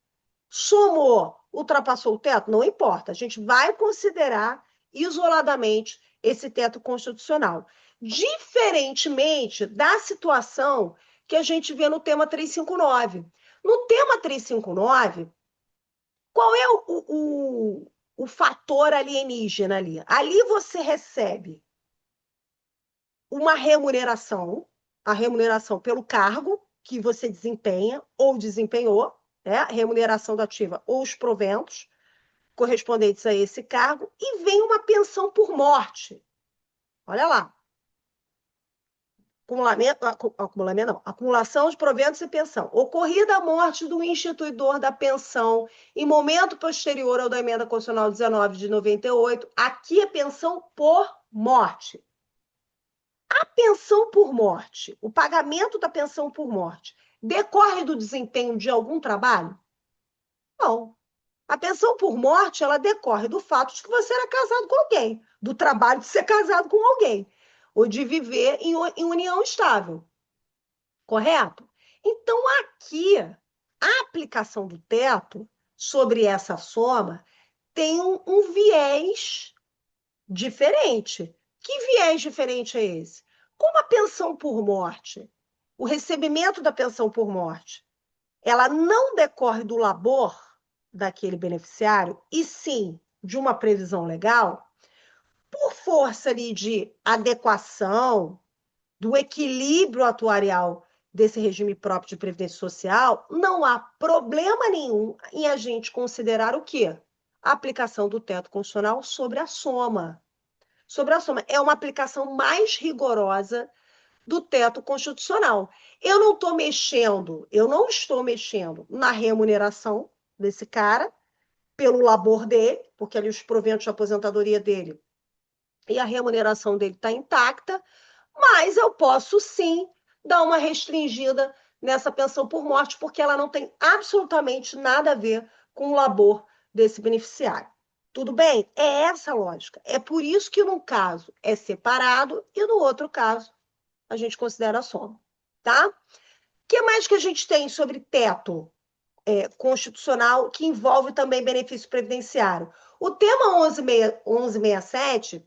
Somou, ultrapassou o teto? Não importa. A gente vai considerar isoladamente esse teto constitucional. Diferentemente da situação que a gente vê no tema 359. No tema 359, qual é o fator alienígena ali? Ali você recebe uma remuneração, a remuneração pelo cargo que você desempenha ou desempenhou, né? Remuneração da ativa ou os proventos correspondentes a esse cargo, e vem uma pensão por morte. Olha lá. Acumulação de proventos e pensão. Ocorrida a morte do instituidor da pensão em momento posterior ao da emenda constitucional 19 de 98, aqui é pensão por morte. A pensão por morte, o pagamento da pensão por morte, decorre do desempenho de algum trabalho? Não. A pensão por morte, ela decorre do fato de que você era casado com alguém, do trabalho de ser casado com alguém, ou de viver em união estável. Correto? Então, aqui, a aplicação do teto sobre essa soma tem um viés diferente. Que viés diferente é esse? Como a pensão por morte, o recebimento da pensão por morte, ela não decorre do labor daquele beneficiário, e sim de uma previsão legal, por força ali de adequação, do equilíbrio atuarial desse regime próprio de previdência social, não há problema nenhum em a gente considerar o quê? A aplicação do teto constitucional sobre a soma. Sobre a soma. É uma aplicação mais rigorosa do teto constitucional. Eu não estou mexendo na remuneração desse cara, pelo labor dele, porque ali os proventos de aposentadoria dele e a remuneração dele está intacta, mas eu posso sim dar uma restringida nessa pensão por morte, porque ela não tem absolutamente nada a ver com o labor desse beneficiário. Tudo bem? É essa a lógica. É por isso que num caso é separado e no outro caso a gente considera a soma, tá? O que mais que a gente tem sobre teto constitucional que envolve também benefício previdenciário? O tema 1167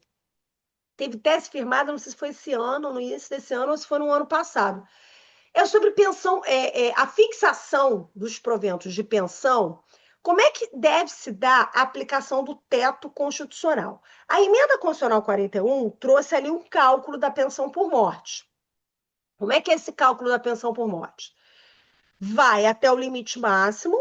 teve tese firmada, não sei se foi esse ano, no início desse ano, ou se foi no ano passado. É sobre pensão, a fixação dos proventos de pensão. Como é que deve se dar a aplicação do teto constitucional? A emenda constitucional 41 trouxe ali um cálculo da pensão por morte. Como é que é esse cálculo da pensão por morte? Vai até o limite máximo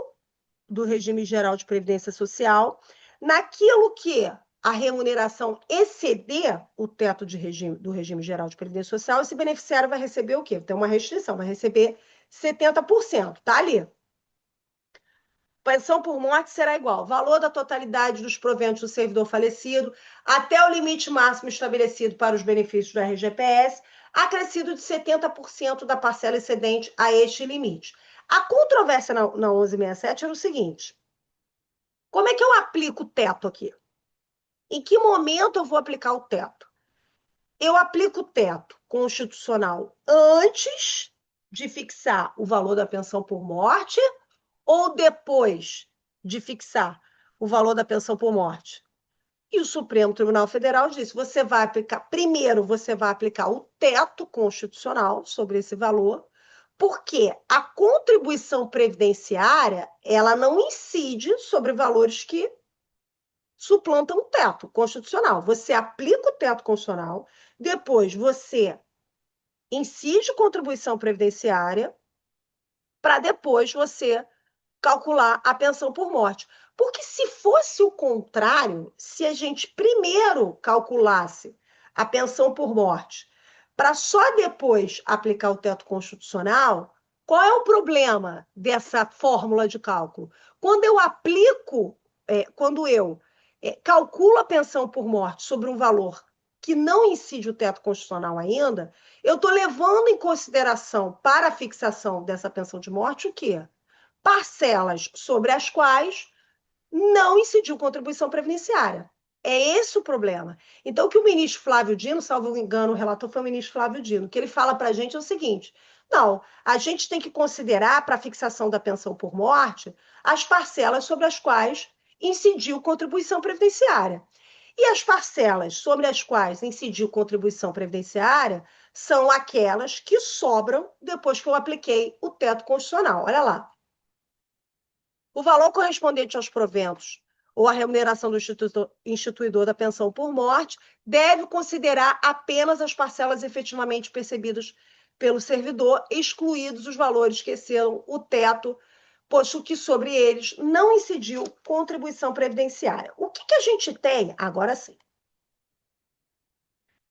do regime geral de previdência social, naquilo que a remuneração exceder o teto do regime geral de previdência social, esse beneficiário vai receber o quê? Tem uma restrição, vai receber 70%, tá ali. Pensão por morte será igual valor da totalidade dos proventos do servidor falecido até o limite máximo estabelecido para os benefícios do RGPS, acrescido de 70% da parcela excedente a este limite. A controvérsia na 1167 era o seguinte: como é que eu aplico o teto aqui? Em que momento eu vou aplicar o teto? Eu aplico o teto constitucional antes de fixar o valor da pensão por morte ou depois de fixar o valor da pensão por morte? E o Supremo Tribunal Federal disse: primeiro você vai aplicar o teto constitucional sobre esse valor, porque a contribuição previdenciária, ela não incide sobre valores que suplantam o teto constitucional. Você aplica o teto constitucional, depois você incide contribuição previdenciária para depois você calcular a pensão por morte. Porque se fosse o contrário, se a gente primeiro calculasse a pensão por morte para só depois aplicar o teto constitucional, qual é o problema dessa fórmula de cálculo? Quando eu aplico, quando eu calculo a pensão por morte sobre um valor que não incide o teto constitucional ainda, eu estou levando em consideração para a fixação dessa pensão de morte o quê? Parcelas sobre as quais não incidiu contribuição previdenciária. É esse o problema. Então, o que o ministro Flávio Dino, salvo engano, o relator foi o ministro Flávio Dino, o que ele fala para a gente é o seguinte: não, a gente tem que considerar, para a fixação da pensão por morte, as parcelas sobre as quais incidiu contribuição previdenciária. E as parcelas sobre as quais incidiu contribuição previdenciária são aquelas que sobram depois que eu apliquei o teto constitucional. Olha lá. O valor correspondente aos proventos ou a remuneração do instituidor da pensão por morte deve considerar apenas as parcelas efetivamente percebidas pelo servidor, excluídos os valores que excedam o teto, posto que sobre eles não incidiu contribuição previdenciária. O que a gente tem, agora sim,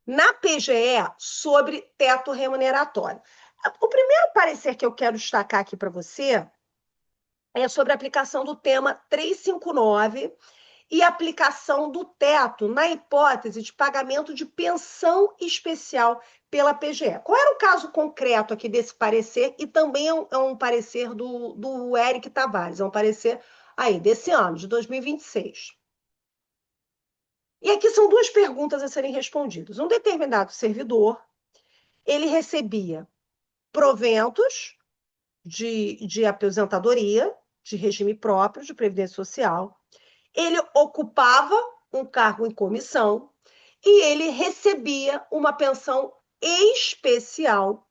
na PGE sobre teto remuneratório? O primeiro parecer que eu quero destacar aqui para você é sobre a aplicação do tema 359 e aplicação do teto na hipótese de pagamento de pensão especial pela PGE. Qual era o caso concreto aqui desse parecer? E também é um parecer do Eric Tavares, é um parecer aí desse ano, de 2026. E aqui são duas perguntas a serem respondidas. Um determinado servidor, ele recebia proventos de aposentadoria, de regime próprio de previdência social, ele ocupava um cargo em comissão e ele recebia uma pensão especial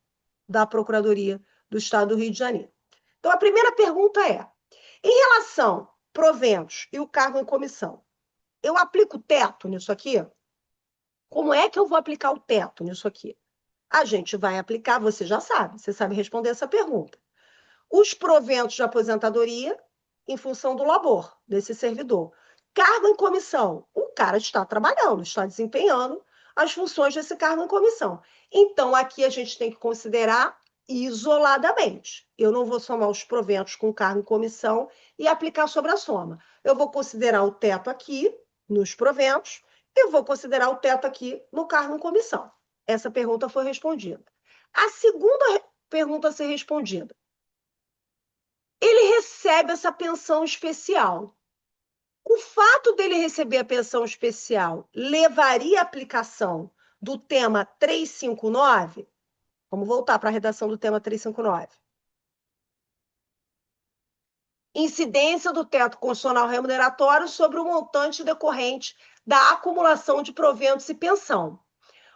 da Procuradoria do Estado do Rio de Janeiro. Então, a primeira pergunta é, em relação a proventos e o cargo em comissão, eu aplico teto nisso aqui? Como é que eu vou aplicar o teto nisso aqui? A gente vai aplicar, você já sabe, você sabe responder essa pergunta. Os proventos de aposentadoria em função do labor desse servidor. Cargo em comissão. O cara está trabalhando, está desempenhando as funções desse cargo em comissão. Então, aqui a gente tem que considerar isoladamente. Eu não vou somar os proventos com cargo em comissão e aplicar sobre a soma. Eu vou considerar o teto aqui, nos proventos, e vou considerar o teto aqui no cargo em comissão. Essa pergunta foi respondida. A segunda pergunta a ser respondida. Ele recebe essa pensão especial. O fato dele receber a pensão especial levaria à aplicação do tema 359? Vamos voltar para a redação do tema 359. Incidência do teto constitucional remuneratório sobre o montante decorrente da acumulação de proventos e pensão.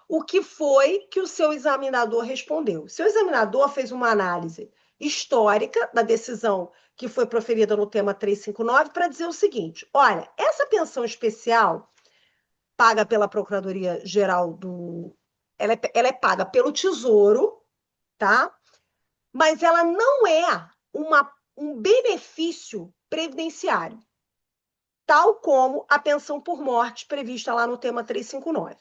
O que foi que o seu examinador respondeu? O seu examinador fez uma análise histórica da decisão que foi proferida no tema 359 para dizer o seguinte: olha, essa pensão especial paga pela Procuradoria-Geral do... Ela é paga pelo Tesouro, tá? Mas ela não é um benefício previdenciário, tal como a pensão por morte prevista lá no tema 359.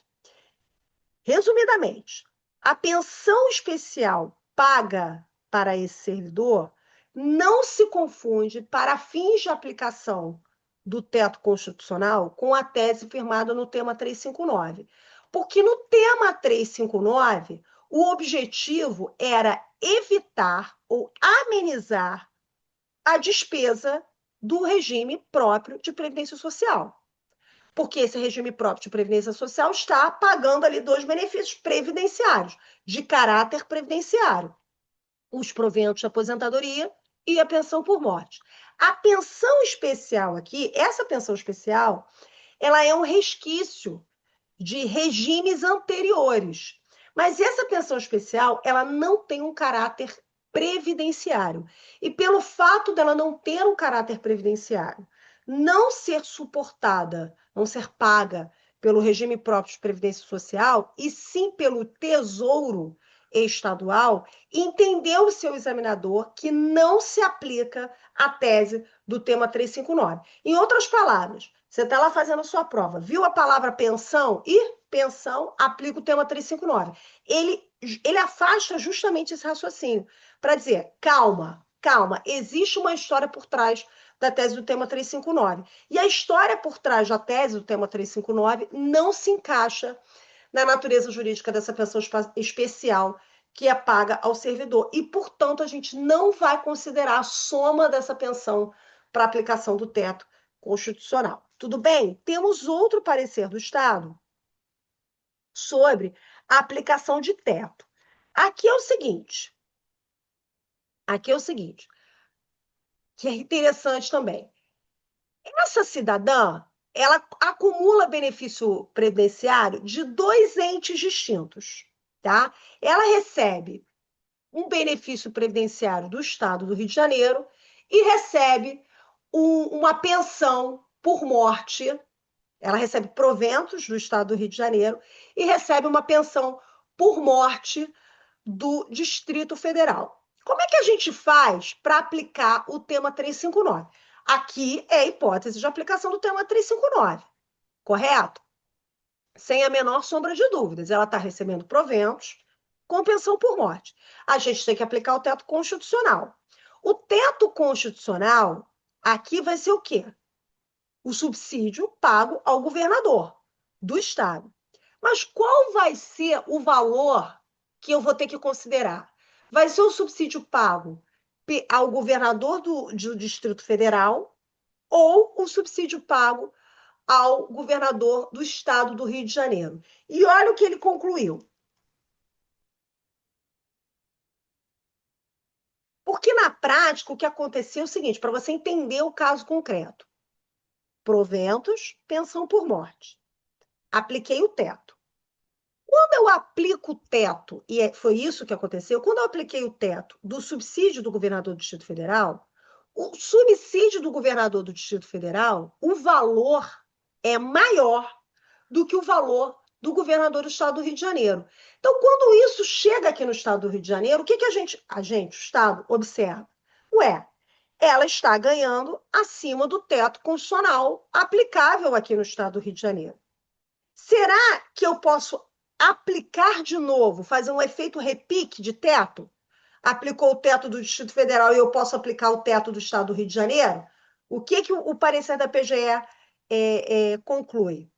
Resumidamente, a pensão especial paga para esse servidor não se confunde para fins de aplicação do teto constitucional com a tese firmada no tema 359. Porque no tema 359, o objetivo era evitar ou amenizar a despesa do regime próprio de previdência social. Porque esse regime próprio de previdência social está pagando ali dois benefícios previdenciários, de caráter previdenciário: os proventos de aposentadoria e a pensão por morte. A pensão especial aqui, essa pensão especial, ela é um resquício de regimes anteriores. Mas essa pensão especial, ela não tem um caráter previdenciário. E pelo fato dela não ter um caráter previdenciário, não ser suportada, não ser paga pelo regime próprio de previdência social, e sim pelo Tesouro, estadual, entendeu o seu examinador que não se aplica a tese do tema 359. Em outras palavras, você está lá fazendo a sua prova, viu a palavra pensão? E pensão aplica o tema 359. Ele afasta justamente esse raciocínio para dizer, calma, existe uma história por trás da tese do tema 359. E a história por trás da tese do tema 359 não se encaixa na natureza jurídica dessa pensão especial que é paga ao servidor. E, portanto, a gente não vai considerar a soma dessa pensão para aplicação do teto constitucional. Tudo bem? Temos outro parecer do Estado sobre a aplicação de teto. Aqui é o seguinte, que é interessante também. Essa cidadã, ela acumula benefício previdenciário de 2 entes distintos, tá? Ela recebe um benefício previdenciário do Estado do Rio de Janeiro e recebe uma pensão por morte. Ela recebe proventos do Estado do Rio de Janeiro e recebe uma pensão por morte do Distrito Federal. Como é que a gente faz para aplicar o tema 359? Aqui é a hipótese de aplicação do tema 359, correto? Sem a menor sombra de dúvidas. Ela está recebendo proventos com pensão por morte. A gente tem que aplicar o teto constitucional. O teto constitucional aqui vai ser o quê? O subsídio pago ao governador do Estado. Mas qual vai ser o valor que eu vou ter que considerar? Vai ser o subsídio pago ao governador do Distrito Federal ou o subsídio pago ao governador do Estado do Rio de Janeiro? E olha o que ele concluiu. Porque, na prática, o que aconteceu é o seguinte, para você entender o caso concreto. Proventos, pensão por morte. Apliquei o teto. Quando eu aplico o teto, e foi isso que aconteceu, quando eu apliquei o teto do subsídio do governador do Distrito Federal, o subsídio do governador do Distrito Federal, o valor é maior do que o valor do governador do Estado do Rio de Janeiro. Então, quando isso chega aqui no Estado do Rio de Janeiro, o que a gente, o Estado, observa? Ela está ganhando acima do teto constitucional aplicável aqui no Estado do Rio de Janeiro. Será que eu posso aplicar de novo, fazer um efeito repique de teto? Aplicou o teto do Distrito Federal e eu posso aplicar o teto do Estado do Rio de Janeiro? O que o parecer da PGE conclui?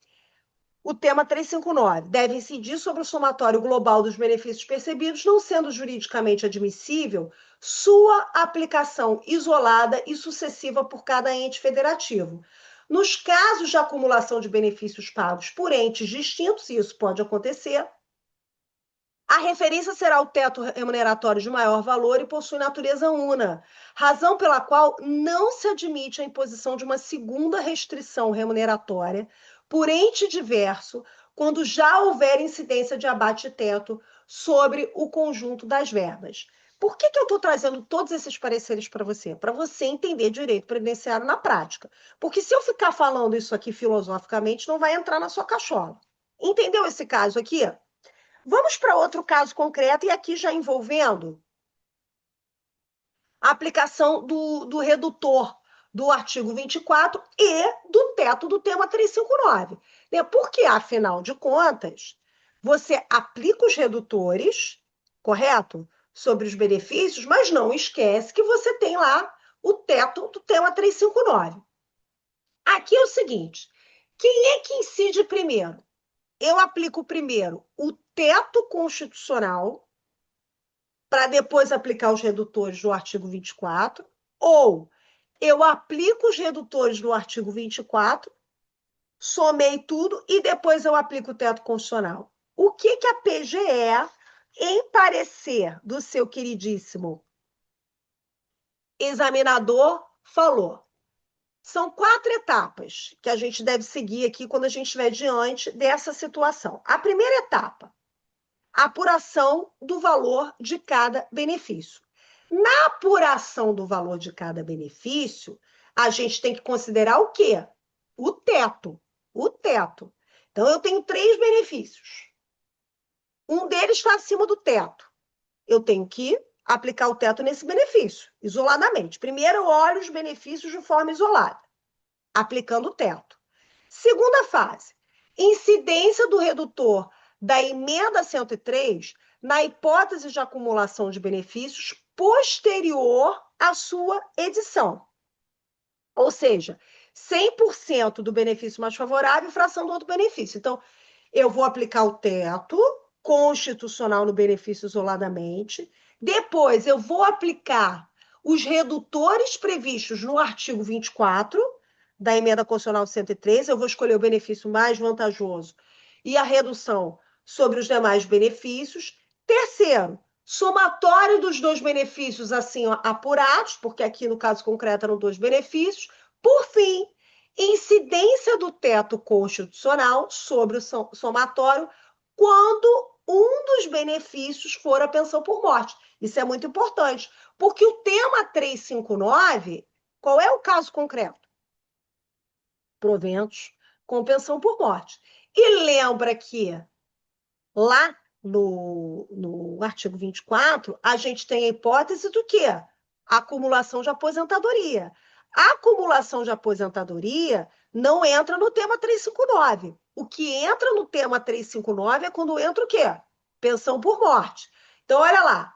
O tema 359 deve incidir sobre o somatório global dos benefícios percebidos, não sendo juridicamente admissível sua aplicação isolada e sucessiva por cada ente federativo. Nos casos de acumulação de benefícios pagos por entes distintos, e isso pode acontecer, a referência será o teto remuneratório de maior valor e possui natureza una, razão pela qual não se admite a imposição de uma segunda restrição remuneratória por ente diverso, quando já houver incidência de abate-teto sobre o conjunto das verbas. Por que eu estou trazendo todos esses pareceres para você? Para você entender direito previdenciário na prática. Porque se eu ficar falando isso aqui filosoficamente, não vai entrar na sua cachola. Entendeu esse caso aqui? Vamos para outro caso concreto, e aqui já envolvendo a aplicação do redutor do artigo 24 e do teto do tema 359. Porque, afinal de contas, você aplica os redutores, correto? Sobre os benefícios, mas não esquece que você tem lá o teto do tema 359. Aqui é o seguinte, quem é que incide primeiro? Eu aplico primeiro o teto constitucional para depois aplicar os redutores do artigo 24, ou eu aplico os redutores do artigo 24, somei tudo e depois eu aplico o teto constitucional. O que a PGE, em parecer do seu queridíssimo examinador, falou? São 4 etapas que a gente deve seguir aqui quando a gente estiver diante dessa situação. A primeira etapa, a apuração do valor de cada benefício. Na apuração do valor de cada benefício, a gente tem que considerar o quê? O teto. O teto. Então, eu tenho 3 benefícios. Um deles está acima do teto. eu tenho que aplicar o teto nesse benefício, isoladamente. Primeiro, eu olho os benefícios de forma isolada, aplicando o teto. Segunda fase, incidência do redutor da emenda 103 na hipótese de acumulação de benefícios posterior à sua edição. Ou seja, 100% do benefício mais favorável e fração do outro benefício. Então, eu vou aplicar o teto constitucional no benefício isoladamente. Depois, eu vou aplicar os redutores previstos no artigo 24 da emenda constitucional 103. Eu vou escolher o benefício mais vantajoso e a redução sobre os demais benefícios. Terceiro, somatório dos dois benefícios assim apurados, porque aqui no caso concreto eram 2 benefícios. Por fim, incidência do teto constitucional sobre o somatório quando um dos benefícios for a pensão por morte. Isso é muito importante, porque o tema 359, qual é o caso concreto? Proventos com pensão por morte. E lembra que lá no artigo 24, a gente tem a hipótese do quê? A acumulação de aposentadoria. A acumulação de aposentadoria não entra no tema 359. O que entra no tema 359 é quando entra o quê? Pensão por morte. Então, olha lá.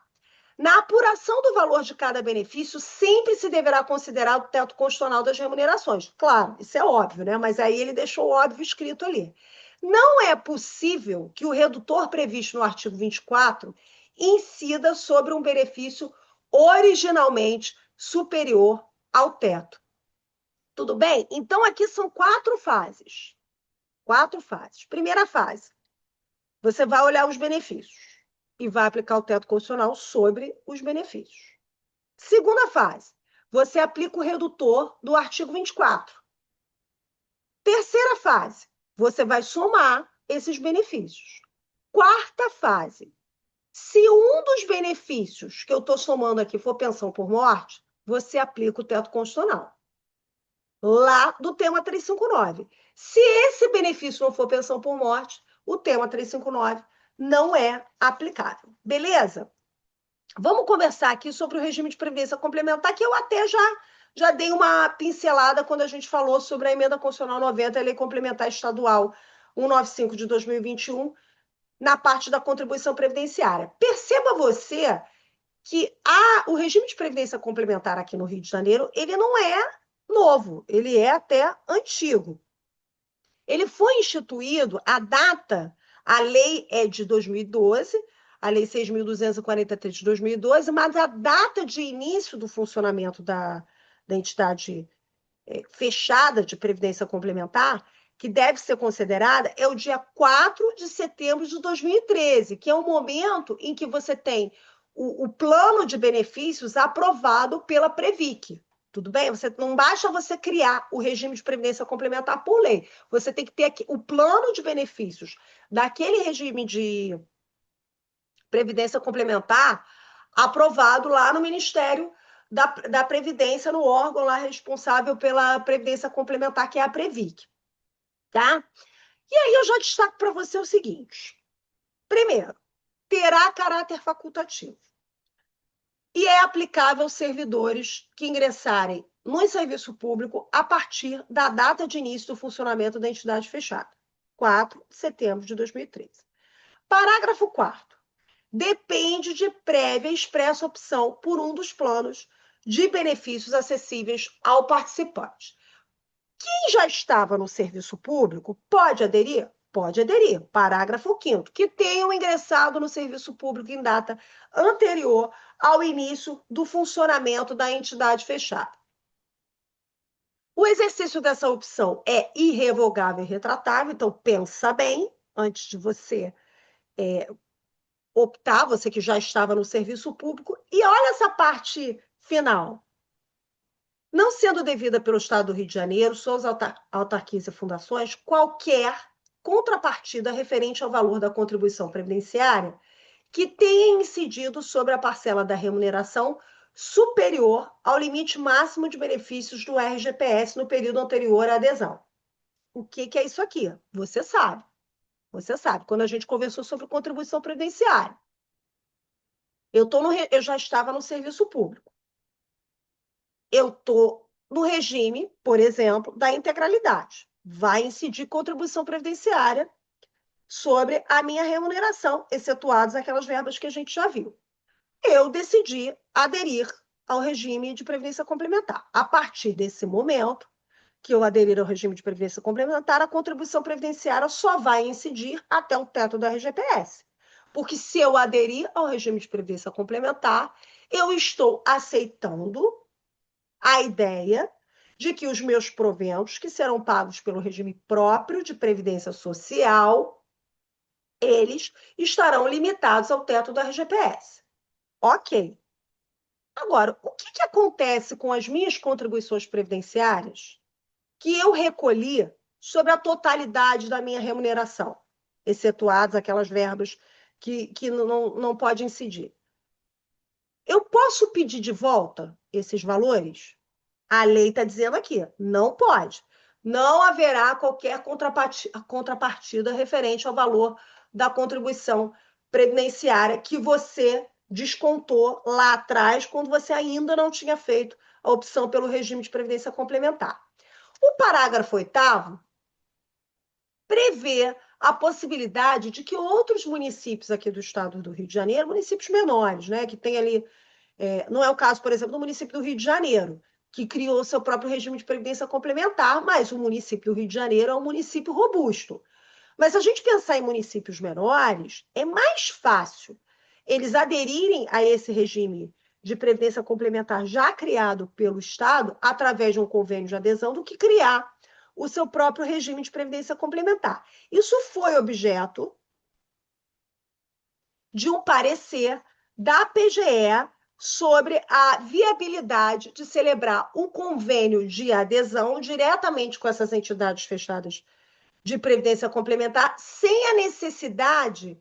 Na apuração do valor de cada benefício, sempre se deverá considerar o teto constitucional das remunerações. Claro, isso é óbvio, né? Mas aí ele deixou óbvio escrito ali. Não é possível que o redutor previsto no artigo 24 incida sobre um benefício originalmente superior ao teto. Tudo bem? Então, aqui são 4 fases. 4 fases. Primeira fase, você vai olhar os benefícios e vai aplicar o teto constitucional sobre os benefícios. Segunda fase, você aplica o redutor do artigo 24. Terceira fase, você vai somar esses benefícios. Quarta fase, se um dos benefícios que eu estou somando aqui for pensão por morte, você aplica o teto constitucional. Lá do tema 359. Se esse benefício não for pensão por morte, o tema 359 não é aplicável. Beleza? Vamos conversar aqui sobre o regime de previdência complementar, que eu até já dei uma pincelada quando a gente falou sobre a emenda constitucional 90, a lei complementar estadual 195 de 2021, na parte da contribuição previdenciária. Perceba você que o regime de previdência complementar aqui no Rio de Janeiro, ele não é novo, ele é até antigo. Ele foi instituído, a lei é de 2012, a lei 6.243 de 2012, mas a data de início do funcionamento da entidade fechada de previdência complementar, que deve ser considerada, é o dia 4 de setembro de 2013, que é o momento em que você tem o plano de benefícios aprovado pela Previc. Tudo bem? Não basta você criar o regime de previdência complementar por lei. Você tem que ter aqui o plano de benefícios daquele regime de previdência complementar aprovado lá no Ministério da Previdência, no órgão lá responsável pela previdência complementar, que é a Previc. Tá? E aí eu já destaco para você o seguinte. Primeiro, terá caráter facultativo. E é aplicável aos servidores que ingressarem no serviço público a partir da data de início do funcionamento da entidade fechada, 4 de setembro de 2013. Parágrafo 4º. Depende de prévia e expressa opção por um dos planos de benefícios acessíveis ao participante. Quem já estava no serviço público pode aderir? Pode aderir. Parágrafo 5º. Que tenham ingressado no serviço público em data anterior ao início do funcionamento da entidade fechada. O exercício dessa opção é irrevogável e retratável, então pensa bem antes de você optar, você que já estava no serviço público. E olha essa parte final. Não sendo devida pelo Estado do Rio de Janeiro, suas autarquias e fundações, qualquer contrapartida referente ao valor da contribuição previdenciária que tenha incidido sobre a parcela da remuneração superior ao limite máximo de benefícios do RGPS no período anterior à adesão. O que é isso aqui? Você sabe. Você sabe, quando a gente conversou sobre contribuição previdenciária. Eu já estava no serviço público. Eu estou no regime, por exemplo, da integralidade. Vai incidir contribuição previdenciária sobre a minha remuneração, excetuadas aquelas verbas que a gente já viu. Eu decidi aderir ao regime de previdência complementar. A partir desse momento que eu aderir ao regime de previdência complementar, a contribuição previdenciária só vai incidir até o teto da RGPS. Porque se eu aderir ao regime de previdência complementar, eu estou aceitando a ideia de que os meus proventos, que serão pagos pelo regime próprio de previdência social, eles estarão limitados ao teto da RGPS. Ok. Agora, o que acontece com as minhas contribuições previdenciárias que eu recolhi sobre a totalidade da minha remuneração, excetuadas aquelas verbas que não pode incidir? Eu posso pedir de volta esses valores? A lei está dizendo aqui, não pode. Não haverá qualquer contrapartida referente ao valor da contribuição previdenciária que você descontou lá atrás, quando você ainda não tinha feito a opção pelo regime de previdência complementar. O parágrafo 8º prevê a possibilidade de que outros municípios aqui do estado do Rio de Janeiro, municípios menores, né, que tem ali, não é o caso, por exemplo, do município do Rio de Janeiro, que criou seu próprio regime de previdência complementar, mas o município do Rio de Janeiro é um município robusto. Mas se a gente pensar em municípios menores, é mais fácil eles aderirem a esse regime de previdência complementar já criado pelo Estado, através de um convênio de adesão, do que criar o seu próprio regime de previdência complementar. Isso foi objeto de um parecer da PGE sobre a viabilidade de celebrar um convênio de adesão diretamente com essas entidades fechadas de previdência complementar, sem a necessidade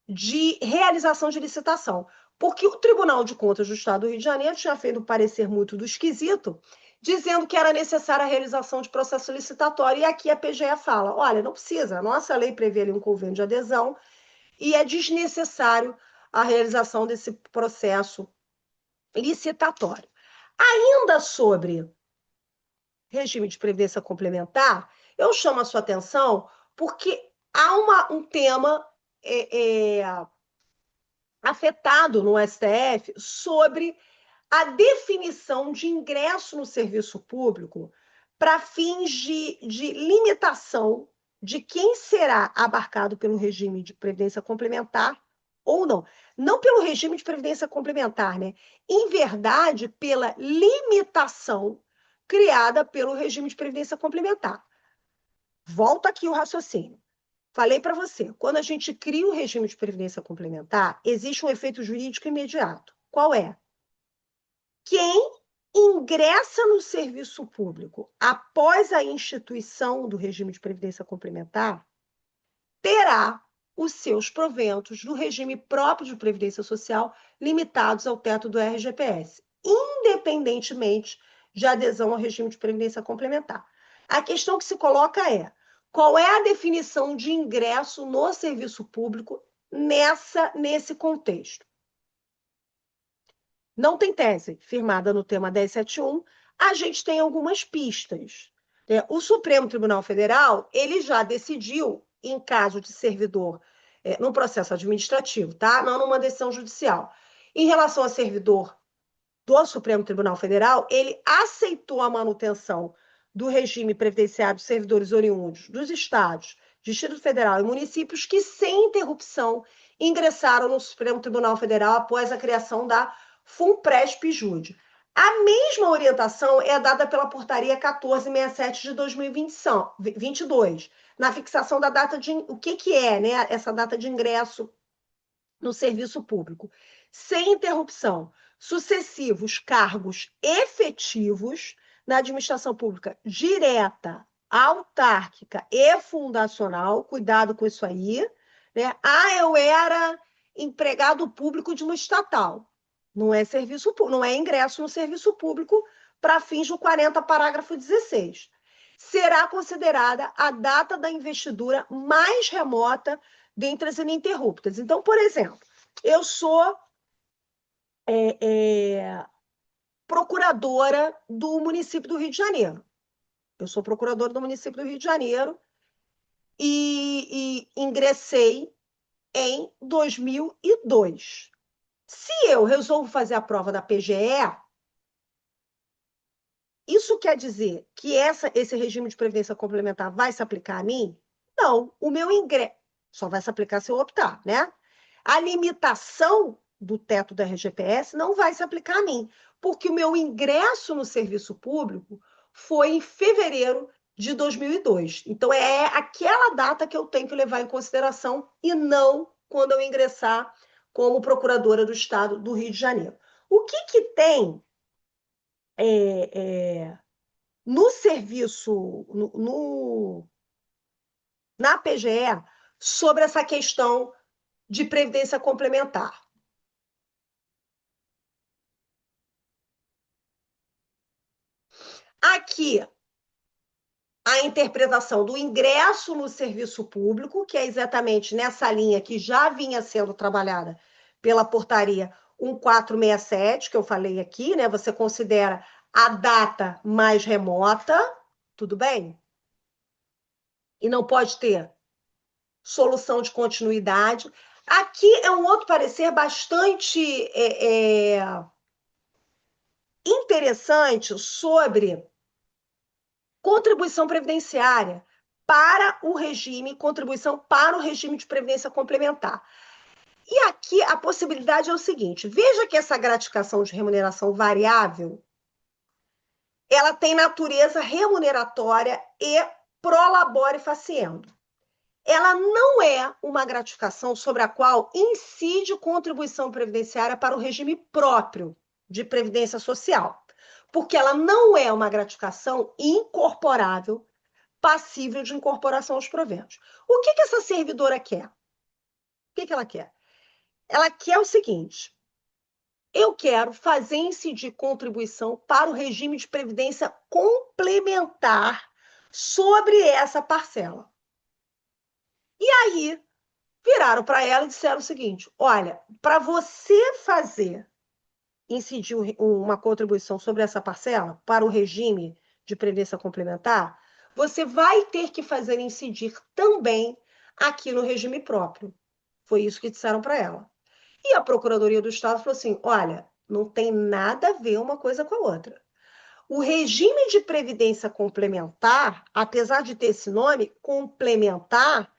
de realização de licitação. Porque o Tribunal de Contas do Estado do Rio de Janeiro tinha feito um parecer muito do esquisito, dizendo que era necessária a realização de processo licitatório, e aqui a PGE fala, olha, não precisa, a nossa lei prevê ali um convênio de adesão, e é desnecessário a realização desse processo licitatório. Ainda sobre regime de previdência complementar, eu chamo a sua atenção porque há um tema afetado no STF sobre a definição de ingresso no serviço público para fins de limitação de quem será abarcado pelo regime de previdência complementar ou não. Não pelo regime de previdência complementar, né? Em verdade, pela limitação criada pelo regime de previdência complementar. Volta aqui o raciocínio. Falei para você, quando a gente cria o regime de previdência complementar, existe um efeito jurídico imediato. Qual é? Quem ingressa no serviço público após a instituição do regime de previdência complementar terá os seus proventos do regime próprio de previdência social limitados ao teto do RGPS, independentemente de adesão ao regime de previdência complementar. A questão que se coloca é: qual é a definição de ingresso no serviço público nesse contexto? Não tem tese firmada no tema 1071, a gente tem algumas pistas. O Supremo Tribunal Federal, ele já decidiu, em caso de servidor, num processo administrativo, tá? Não numa decisão judicial. Em relação a servidor do Supremo Tribunal Federal, ele aceitou a manutenção do regime previdenciário de servidores oriundos dos estados, Distrito Federal e municípios que, sem interrupção, ingressaram no Supremo Tribunal Federal após a criação da FUNPRESP-JUDE. A mesma orientação é dada pela Portaria 1467 de 2022, na fixação da data de... O que é, né, essa data de ingresso no serviço público? Sem interrupção, sucessivos cargos efetivos na administração pública direta, autárquica e fundacional, cuidado com isso aí, né? Eu era empregado público de uma estatal. Não é serviço público, não é ingresso no serviço público para fins do 40, parágrafo 16. Será considerada a data da investidura mais remota dentre as ininterruptas. Então, por exemplo, eu sou procuradora do município do Rio de Janeiro. Eu sou procuradora do município do Rio de Janeiro e ingressei em 2002. Se eu resolvo fazer a prova da PGE, isso quer dizer que esse regime de previdência complementar vai se aplicar a mim? Não, o meu ingresso só vai se aplicar se eu optar, né? A limitação do teto da RGPS não vai se aplicar a mim, porque o meu ingresso no serviço público foi em fevereiro de 2002. Então, é aquela data que eu tenho que levar em consideração e não quando eu ingressar como procuradora do Estado do Rio de Janeiro. O que tem no serviço, na PGE, sobre essa questão de previdência complementar? Aqui, a interpretação do ingresso no serviço público, que é exatamente nessa linha que já vinha sendo trabalhada pela portaria 1467, que eu falei aqui, né? Você considera a data mais remota, tudo bem? E não pode ter solução de continuidade. Aqui é um outro parecer bastante interessante sobre contribuição previdenciária para o regime, contribuição para o regime de previdência complementar. E aqui a possibilidade é o seguinte, veja que essa gratificação de remuneração variável, ela tem natureza remuneratória e pro labore faciendo. Ela não é uma gratificação sobre a qual incide contribuição previdenciária para o regime próprio de previdência social, porque ela não é uma gratificação incorporável, passível de incorporação aos proventos. O que essa servidora quer? O que ela quer? Ela quer o seguinte, eu quero fazer incidir contribuição para o regime de previdência complementar sobre essa parcela. E aí, viraram para ela e disseram o seguinte, olha, para você fazer incidir uma contribuição sobre essa parcela para o regime de previdência complementar, você vai ter que fazer incidir também aqui no regime próprio. Foi isso que disseram para ela. E a Procuradoria do Estado falou assim, olha, não tem nada a ver uma coisa com a outra. O regime de previdência complementar, apesar de ter esse nome, complementar,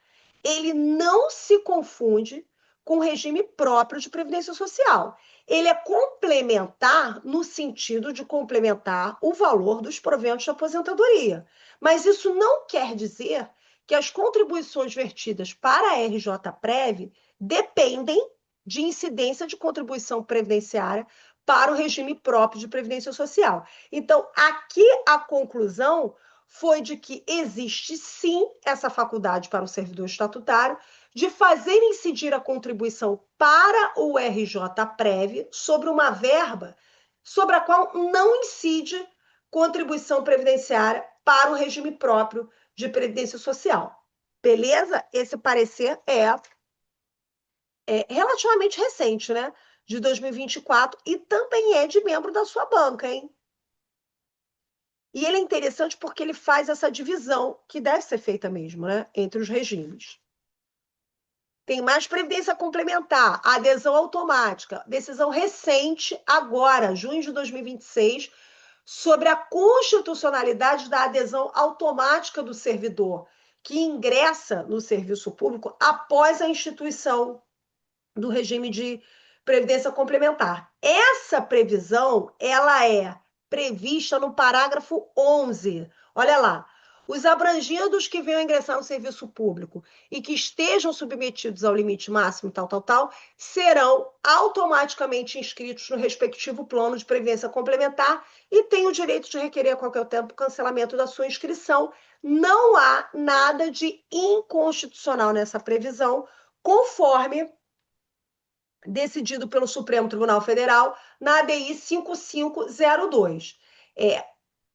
ele não se confunde com o regime próprio de previdência social. Ele é complementar no sentido de complementar o valor dos proventos de aposentadoria. Mas isso não quer dizer que as contribuições vertidas para a RJ-Prev dependem de incidência de contribuição previdenciária para o regime próprio de previdência social. Então, aqui a conclusão foi de que existe sim essa faculdade para o servidor estatutário de fazer incidir a contribuição para o RJ-Prev sobre uma verba sobre a qual não incide contribuição previdenciária para o regime próprio de previdência social. Beleza? Esse parecer é relativamente recente, né? De 2024 e também é de membro da sua banca, hein? E ele é interessante porque ele faz essa divisão, que deve ser feita mesmo, né? Entre os regimes. Tem mais previdência complementar, adesão automática, decisão recente, agora, junho de 2026, sobre a constitucionalidade da adesão automática do servidor que ingressa no serviço público após a instituição do regime de previdência complementar. Essa previsão, ela é prevista no parágrafo 11. Olha lá. Os abrangidos que venham ingressar no serviço público e que estejam submetidos ao limite máximo, serão automaticamente inscritos no respectivo plano de previdência complementar e têm o direito de requerer a qualquer tempo o cancelamento da sua inscrição. Não há nada de inconstitucional nessa previsão, conforme decidido pelo Supremo Tribunal Federal na ADI 5502.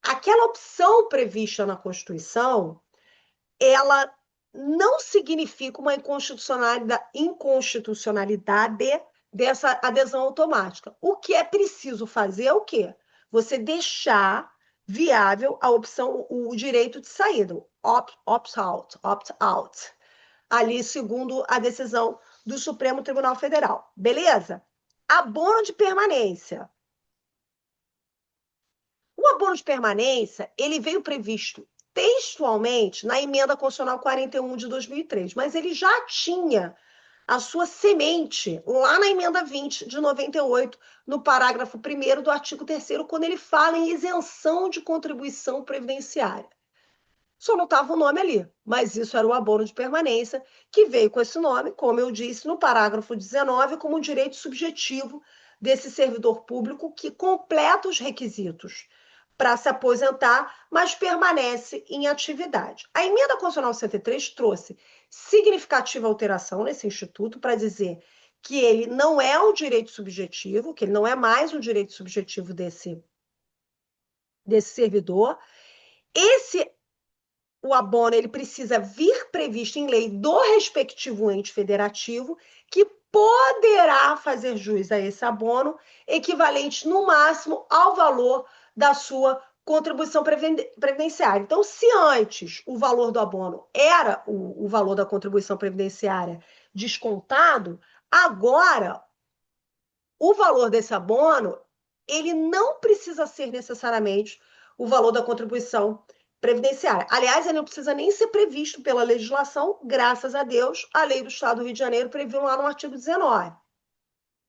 Aquela opção prevista na Constituição, ela não significa uma inconstitucionalidade dessa adesão automática. O que é preciso fazer é o quê? Você deixar viável a opção, o direito de saída, opt-out, ali segundo a decisão do Supremo Tribunal Federal. Beleza? Abono de permanência. O abono de permanência, ele veio previsto textualmente na Emenda Constitucional 41 de 2003, mas ele já tinha a sua semente lá na Emenda 20 de 98, no parágrafo 1º do artigo 3º, quando ele fala em isenção de contribuição previdenciária. Só não estava o nome ali, mas isso era o abono de permanência, que veio com esse nome, como eu disse, no parágrafo 19, como um direito subjetivo desse servidor público que completa os requisitos para se aposentar, mas permanece em atividade. A Emenda Constitucional 103 trouxe significativa alteração nesse instituto para dizer que ele não é um direito subjetivo, que ele não é mais um direito subjetivo desse servidor. O abono ele precisa vir previsto em lei do respectivo ente federativo, que poderá fazer jus a esse abono, equivalente no máximo ao valor da sua contribuição previdenciária. Então, se antes o valor do abono era o valor da contribuição previdenciária descontado, agora o valor desse abono ele não precisa ser necessariamente o valor da contribuição previdenciária. Aliás, ele não precisa nem ser previsto pela legislação, graças a Deus, a lei do Estado do Rio de Janeiro previu lá no artigo 19.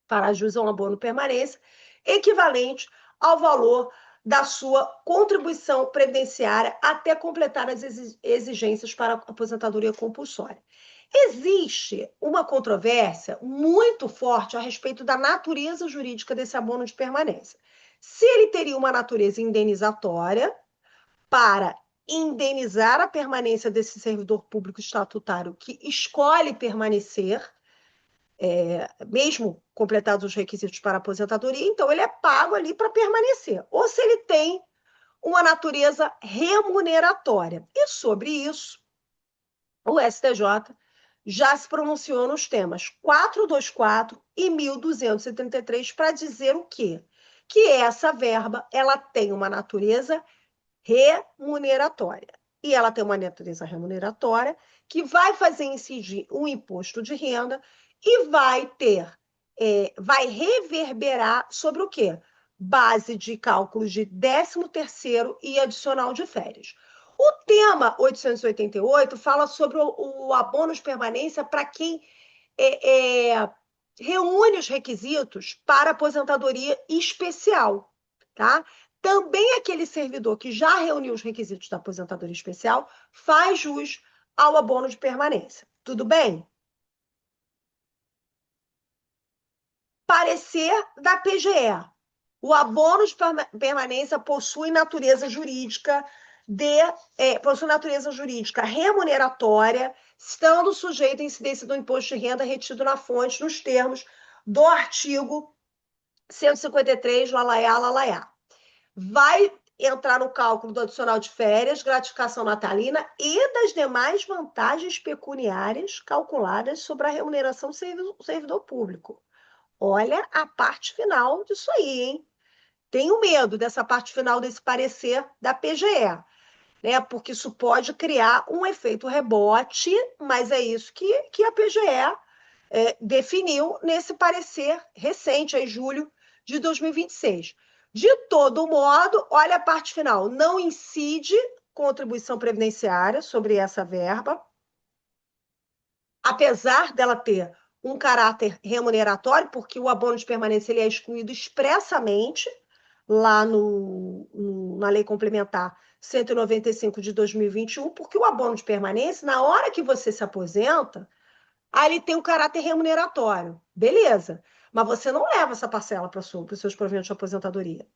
Fará jus a um abono permanência equivalente ao valor da sua contribuição previdenciária até completar as exigências para a aposentadoria compulsória. Existe uma controvérsia muito forte a respeito da natureza jurídica desse abono de permanência. Se ele teria uma natureza indenizatória, para indenizar a permanência desse servidor público estatutário que escolhe permanecer, mesmo completados os requisitos para a aposentadoria, então ele é pago ali para permanecer. Ou se ele tem uma natureza remuneratória. E sobre isso, o STJ já se pronunciou nos temas 424 e 1233 para dizer o quê? Que essa verba ela tem uma natureza remuneratória. E ela tem uma natureza remuneratória que vai fazer incidir um imposto de renda e vai reverberar sobre o quê? Base de cálculos de 13º e adicional de férias. O tema 888 fala sobre o abono de permanência para quem reúne os requisitos para aposentadoria especial, tá? Também aquele servidor que já reuniu os requisitos da aposentadoria especial faz jus ao abono de permanência. Tudo bem? Parecer da PGE. O abono de permanência possui natureza jurídica remuneratória, estando sujeito à incidência do imposto de renda retido na fonte nos termos do artigo 153, lalaiá. Vai entrar no cálculo do adicional de férias, gratificação natalina e das demais vantagens pecuniárias calculadas sobre a remuneração do servidor público. Olha a parte final disso aí, hein? Tenho medo dessa parte final desse parecer da PGE, né? Porque isso pode criar um efeito rebote, mas é isso que a PGE definiu nesse parecer recente, em julho de 2026. De todo modo, olha a parte final, não incide contribuição previdenciária sobre essa verba, apesar dela ter um caráter remuneratório, porque o abono de permanência ele é excluído expressamente lá na Lei Complementar 195 de 2021, porque o abono de permanência, na hora que você se aposenta, aí ele tem um caráter remuneratório, beleza, mas você não leva essa parcela para os seus proventos de aposentadoria,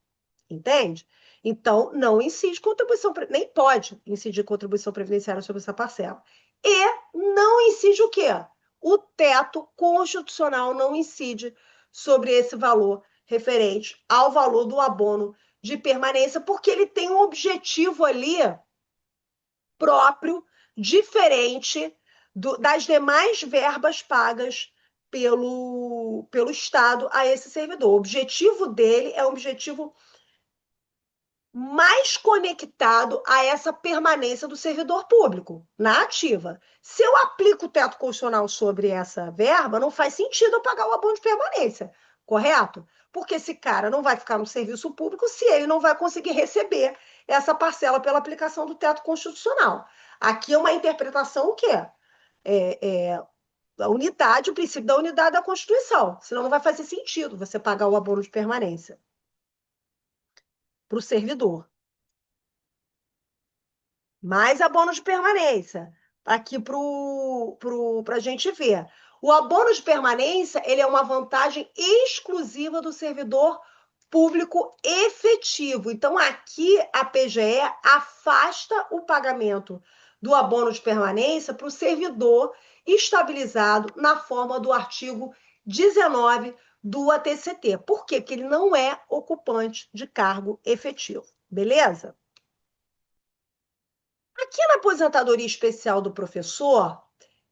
entende? Então, não incide contribuição, nem pode incidir contribuição previdenciária sobre essa parcela. E não incide o quê? O teto constitucional não incide sobre esse valor referente ao valor do abono de permanência, porque ele tem um objetivo ali próprio, diferente das demais verbas pagas pelo Estado a esse servidor. O objetivo dele é um objetivo mais conectado a essa permanência do servidor público na ativa. Se eu aplico o teto constitucional sobre essa verba, não faz sentido eu pagar o abono de permanência, correto? Porque esse cara não vai ficar no serviço público se ele não vai conseguir receber essa parcela pela aplicação do teto constitucional. Aqui é uma interpretação o quê? A unidade, o princípio da unidade da Constituição. Senão não vai fazer sentido você pagar o abono de permanência para o servidor. Mais abono de permanência. Aqui para a gente ver. O abono de permanência ele é uma vantagem exclusiva do servidor público efetivo. Então, aqui a PGE afasta o pagamento do abono de permanência para o servidor estabilizado na forma do artigo 19 do ATCT. Por quê? Porque ele não é ocupante de cargo efetivo. Beleza? Aqui na aposentadoria especial do professor,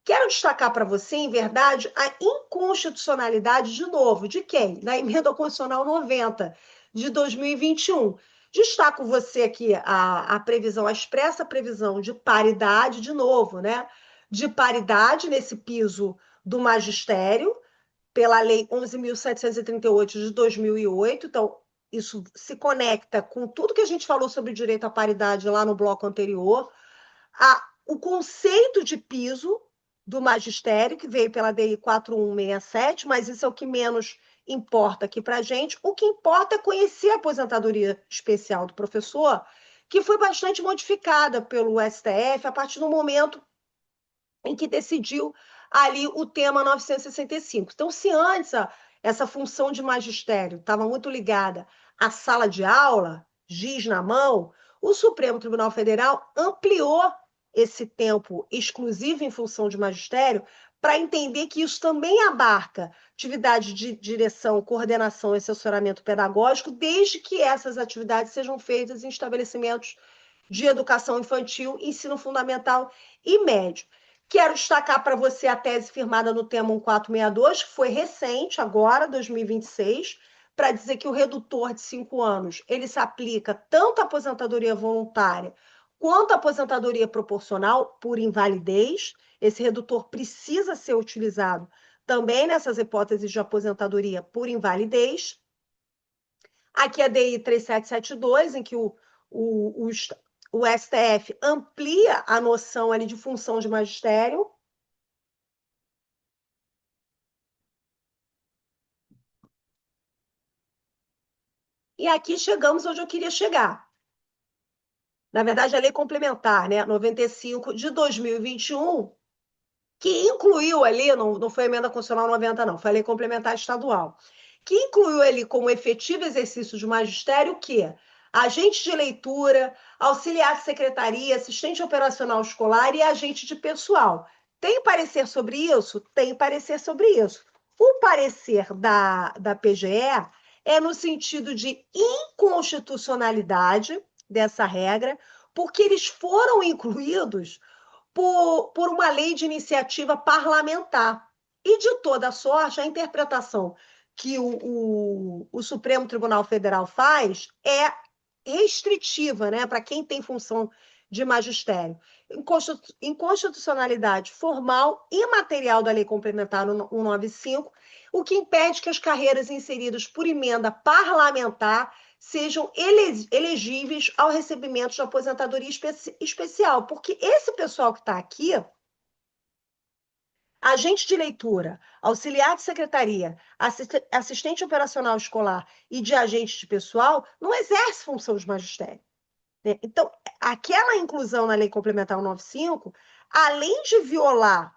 quero destacar para você, em verdade, a inconstitucionalidade, de novo, de quem? Da Emenda Constitucional 90, de 2021. Destaco você aqui a previsão, a expressa previsão de paridade, de novo, né? De paridade nesse piso do magistério, pela Lei 11.738 de 2008. Então, isso se conecta com tudo que a gente falou sobre direito à paridade lá no bloco anterior. O conceito de piso do magistério, que veio pela DI 4167, mas isso é o que menos importa aqui para a gente. O que importa é conhecer a aposentadoria especial do professor, que foi bastante modificada pelo STF a partir do momento em que decidiu ali o tema 965. Então, se antes essa função de magistério estava muito ligada à sala de aula, giz na mão, o Supremo Tribunal Federal ampliou esse tempo exclusivo em função de magistério para entender que isso também abarca atividade de direção, coordenação e assessoramento pedagógico, desde que essas atividades sejam feitas em estabelecimentos de educação infantil, ensino fundamental e médio. Quero destacar para você a tese firmada no tema 1462, que foi recente, agora, 2026, para dizer que o redutor de 5 anos ele se aplica tanto à aposentadoria voluntária quanto à aposentadoria proporcional por invalidez. Esse redutor precisa ser utilizado também nessas hipóteses de aposentadoria por invalidez. Aqui a DI 3772, em que o STF amplia a noção ali de função de magistério. E aqui chegamos onde eu queria chegar. Na verdade, a lei complementar, né, 95 de 2021, que incluiu ali, não foi a emenda constitucional 90 não, foi a lei complementar estadual, que incluiu ali como efetivo exercício de magistério o quê? Agente de leitura, auxiliar de secretaria, assistente operacional escolar e agente de pessoal. Tem parecer sobre isso? Tem parecer sobre isso. O parecer da PGE é no sentido de inconstitucionalidade dessa regra, porque eles foram incluídos por uma lei de iniciativa parlamentar. E, de toda sorte, a interpretação que o Supremo Tribunal Federal faz é restritiva, né, para quem tem função de magistério. Inconstitucionalidade formal e material da Lei Complementar 195, o que impede que as carreiras inseridas por emenda parlamentar sejam elegíveis ao recebimento de aposentadoria especial, porque esse pessoal que está aqui, agente de leitura, auxiliar de secretaria, assistente operacional escolar e de agente de pessoal, não exerce função de magistério. Então, aquela inclusão na Lei Complementar 195, além de violar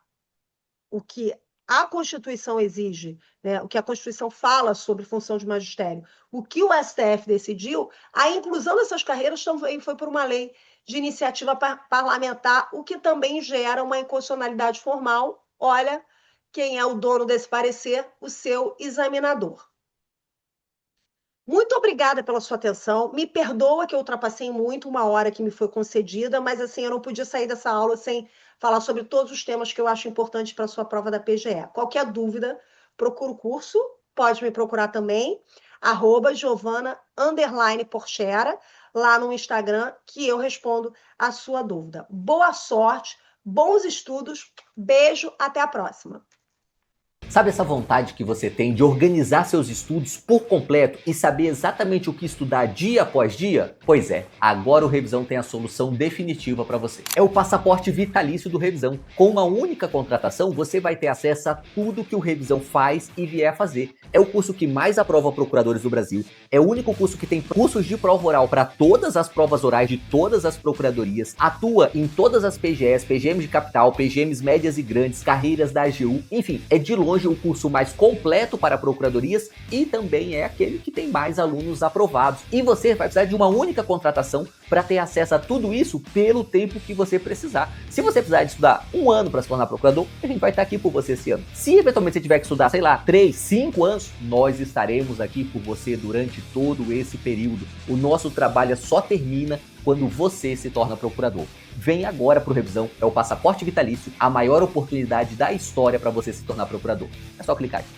o que a Constituição exige, né, o que a Constituição fala sobre função de magistério, o que o STF decidiu, a inclusão dessas carreiras também foi por uma lei de iniciativa parlamentar, o que também gera uma inconstitucionalidade formal. Olha, quem é o dono desse parecer? O seu examinador. Muito obrigada pela sua atenção. Me perdoa que eu ultrapassei muito uma hora que me foi concedida, mas assim, eu não podia sair dessa aula sem falar sobre todos os temas que eu acho importantes para a sua prova da PGE. Qualquer dúvida, procura o curso, pode me procurar também, @Giovana_Porchera, lá no Instagram, que eu respondo a sua dúvida. Boa sorte, bons estudos, beijo, até a próxima. Sabe essa vontade que você tem de organizar seus estudos por completo e saber exatamente o que estudar dia após dia? Pois é, agora o Revisão tem a solução definitiva para você. É o passaporte vitalício do Revisão. Com uma única contratação, você vai ter acesso a tudo que o Revisão faz e vier a fazer. É o curso que mais aprova procuradores do Brasil. É o único curso que tem cursos de prova oral para todas as provas orais de todas as procuradorias. Atua em todas as PGEs, PGMs de capital, PGMs médias e grandes, carreiras da AGU. Enfim, é de longe o curso mais completo para procuradorias e também é aquele que tem mais alunos aprovados. E você vai precisar de uma única contratação para ter acesso a tudo isso pelo tempo que você precisar. Se você precisar de estudar 1 ano para se tornar procurador, a gente vai estar aqui por você esse ano. Se eventualmente você tiver que estudar, sei lá, 3, 5 anos, nós estaremos aqui por você durante todo esse período. O nosso trabalho só termina quando você se torna procurador. Vem agora para o Revisão, é o passaporte vitalício, a maior oportunidade da história para você se tornar procurador. É só clicar aqui.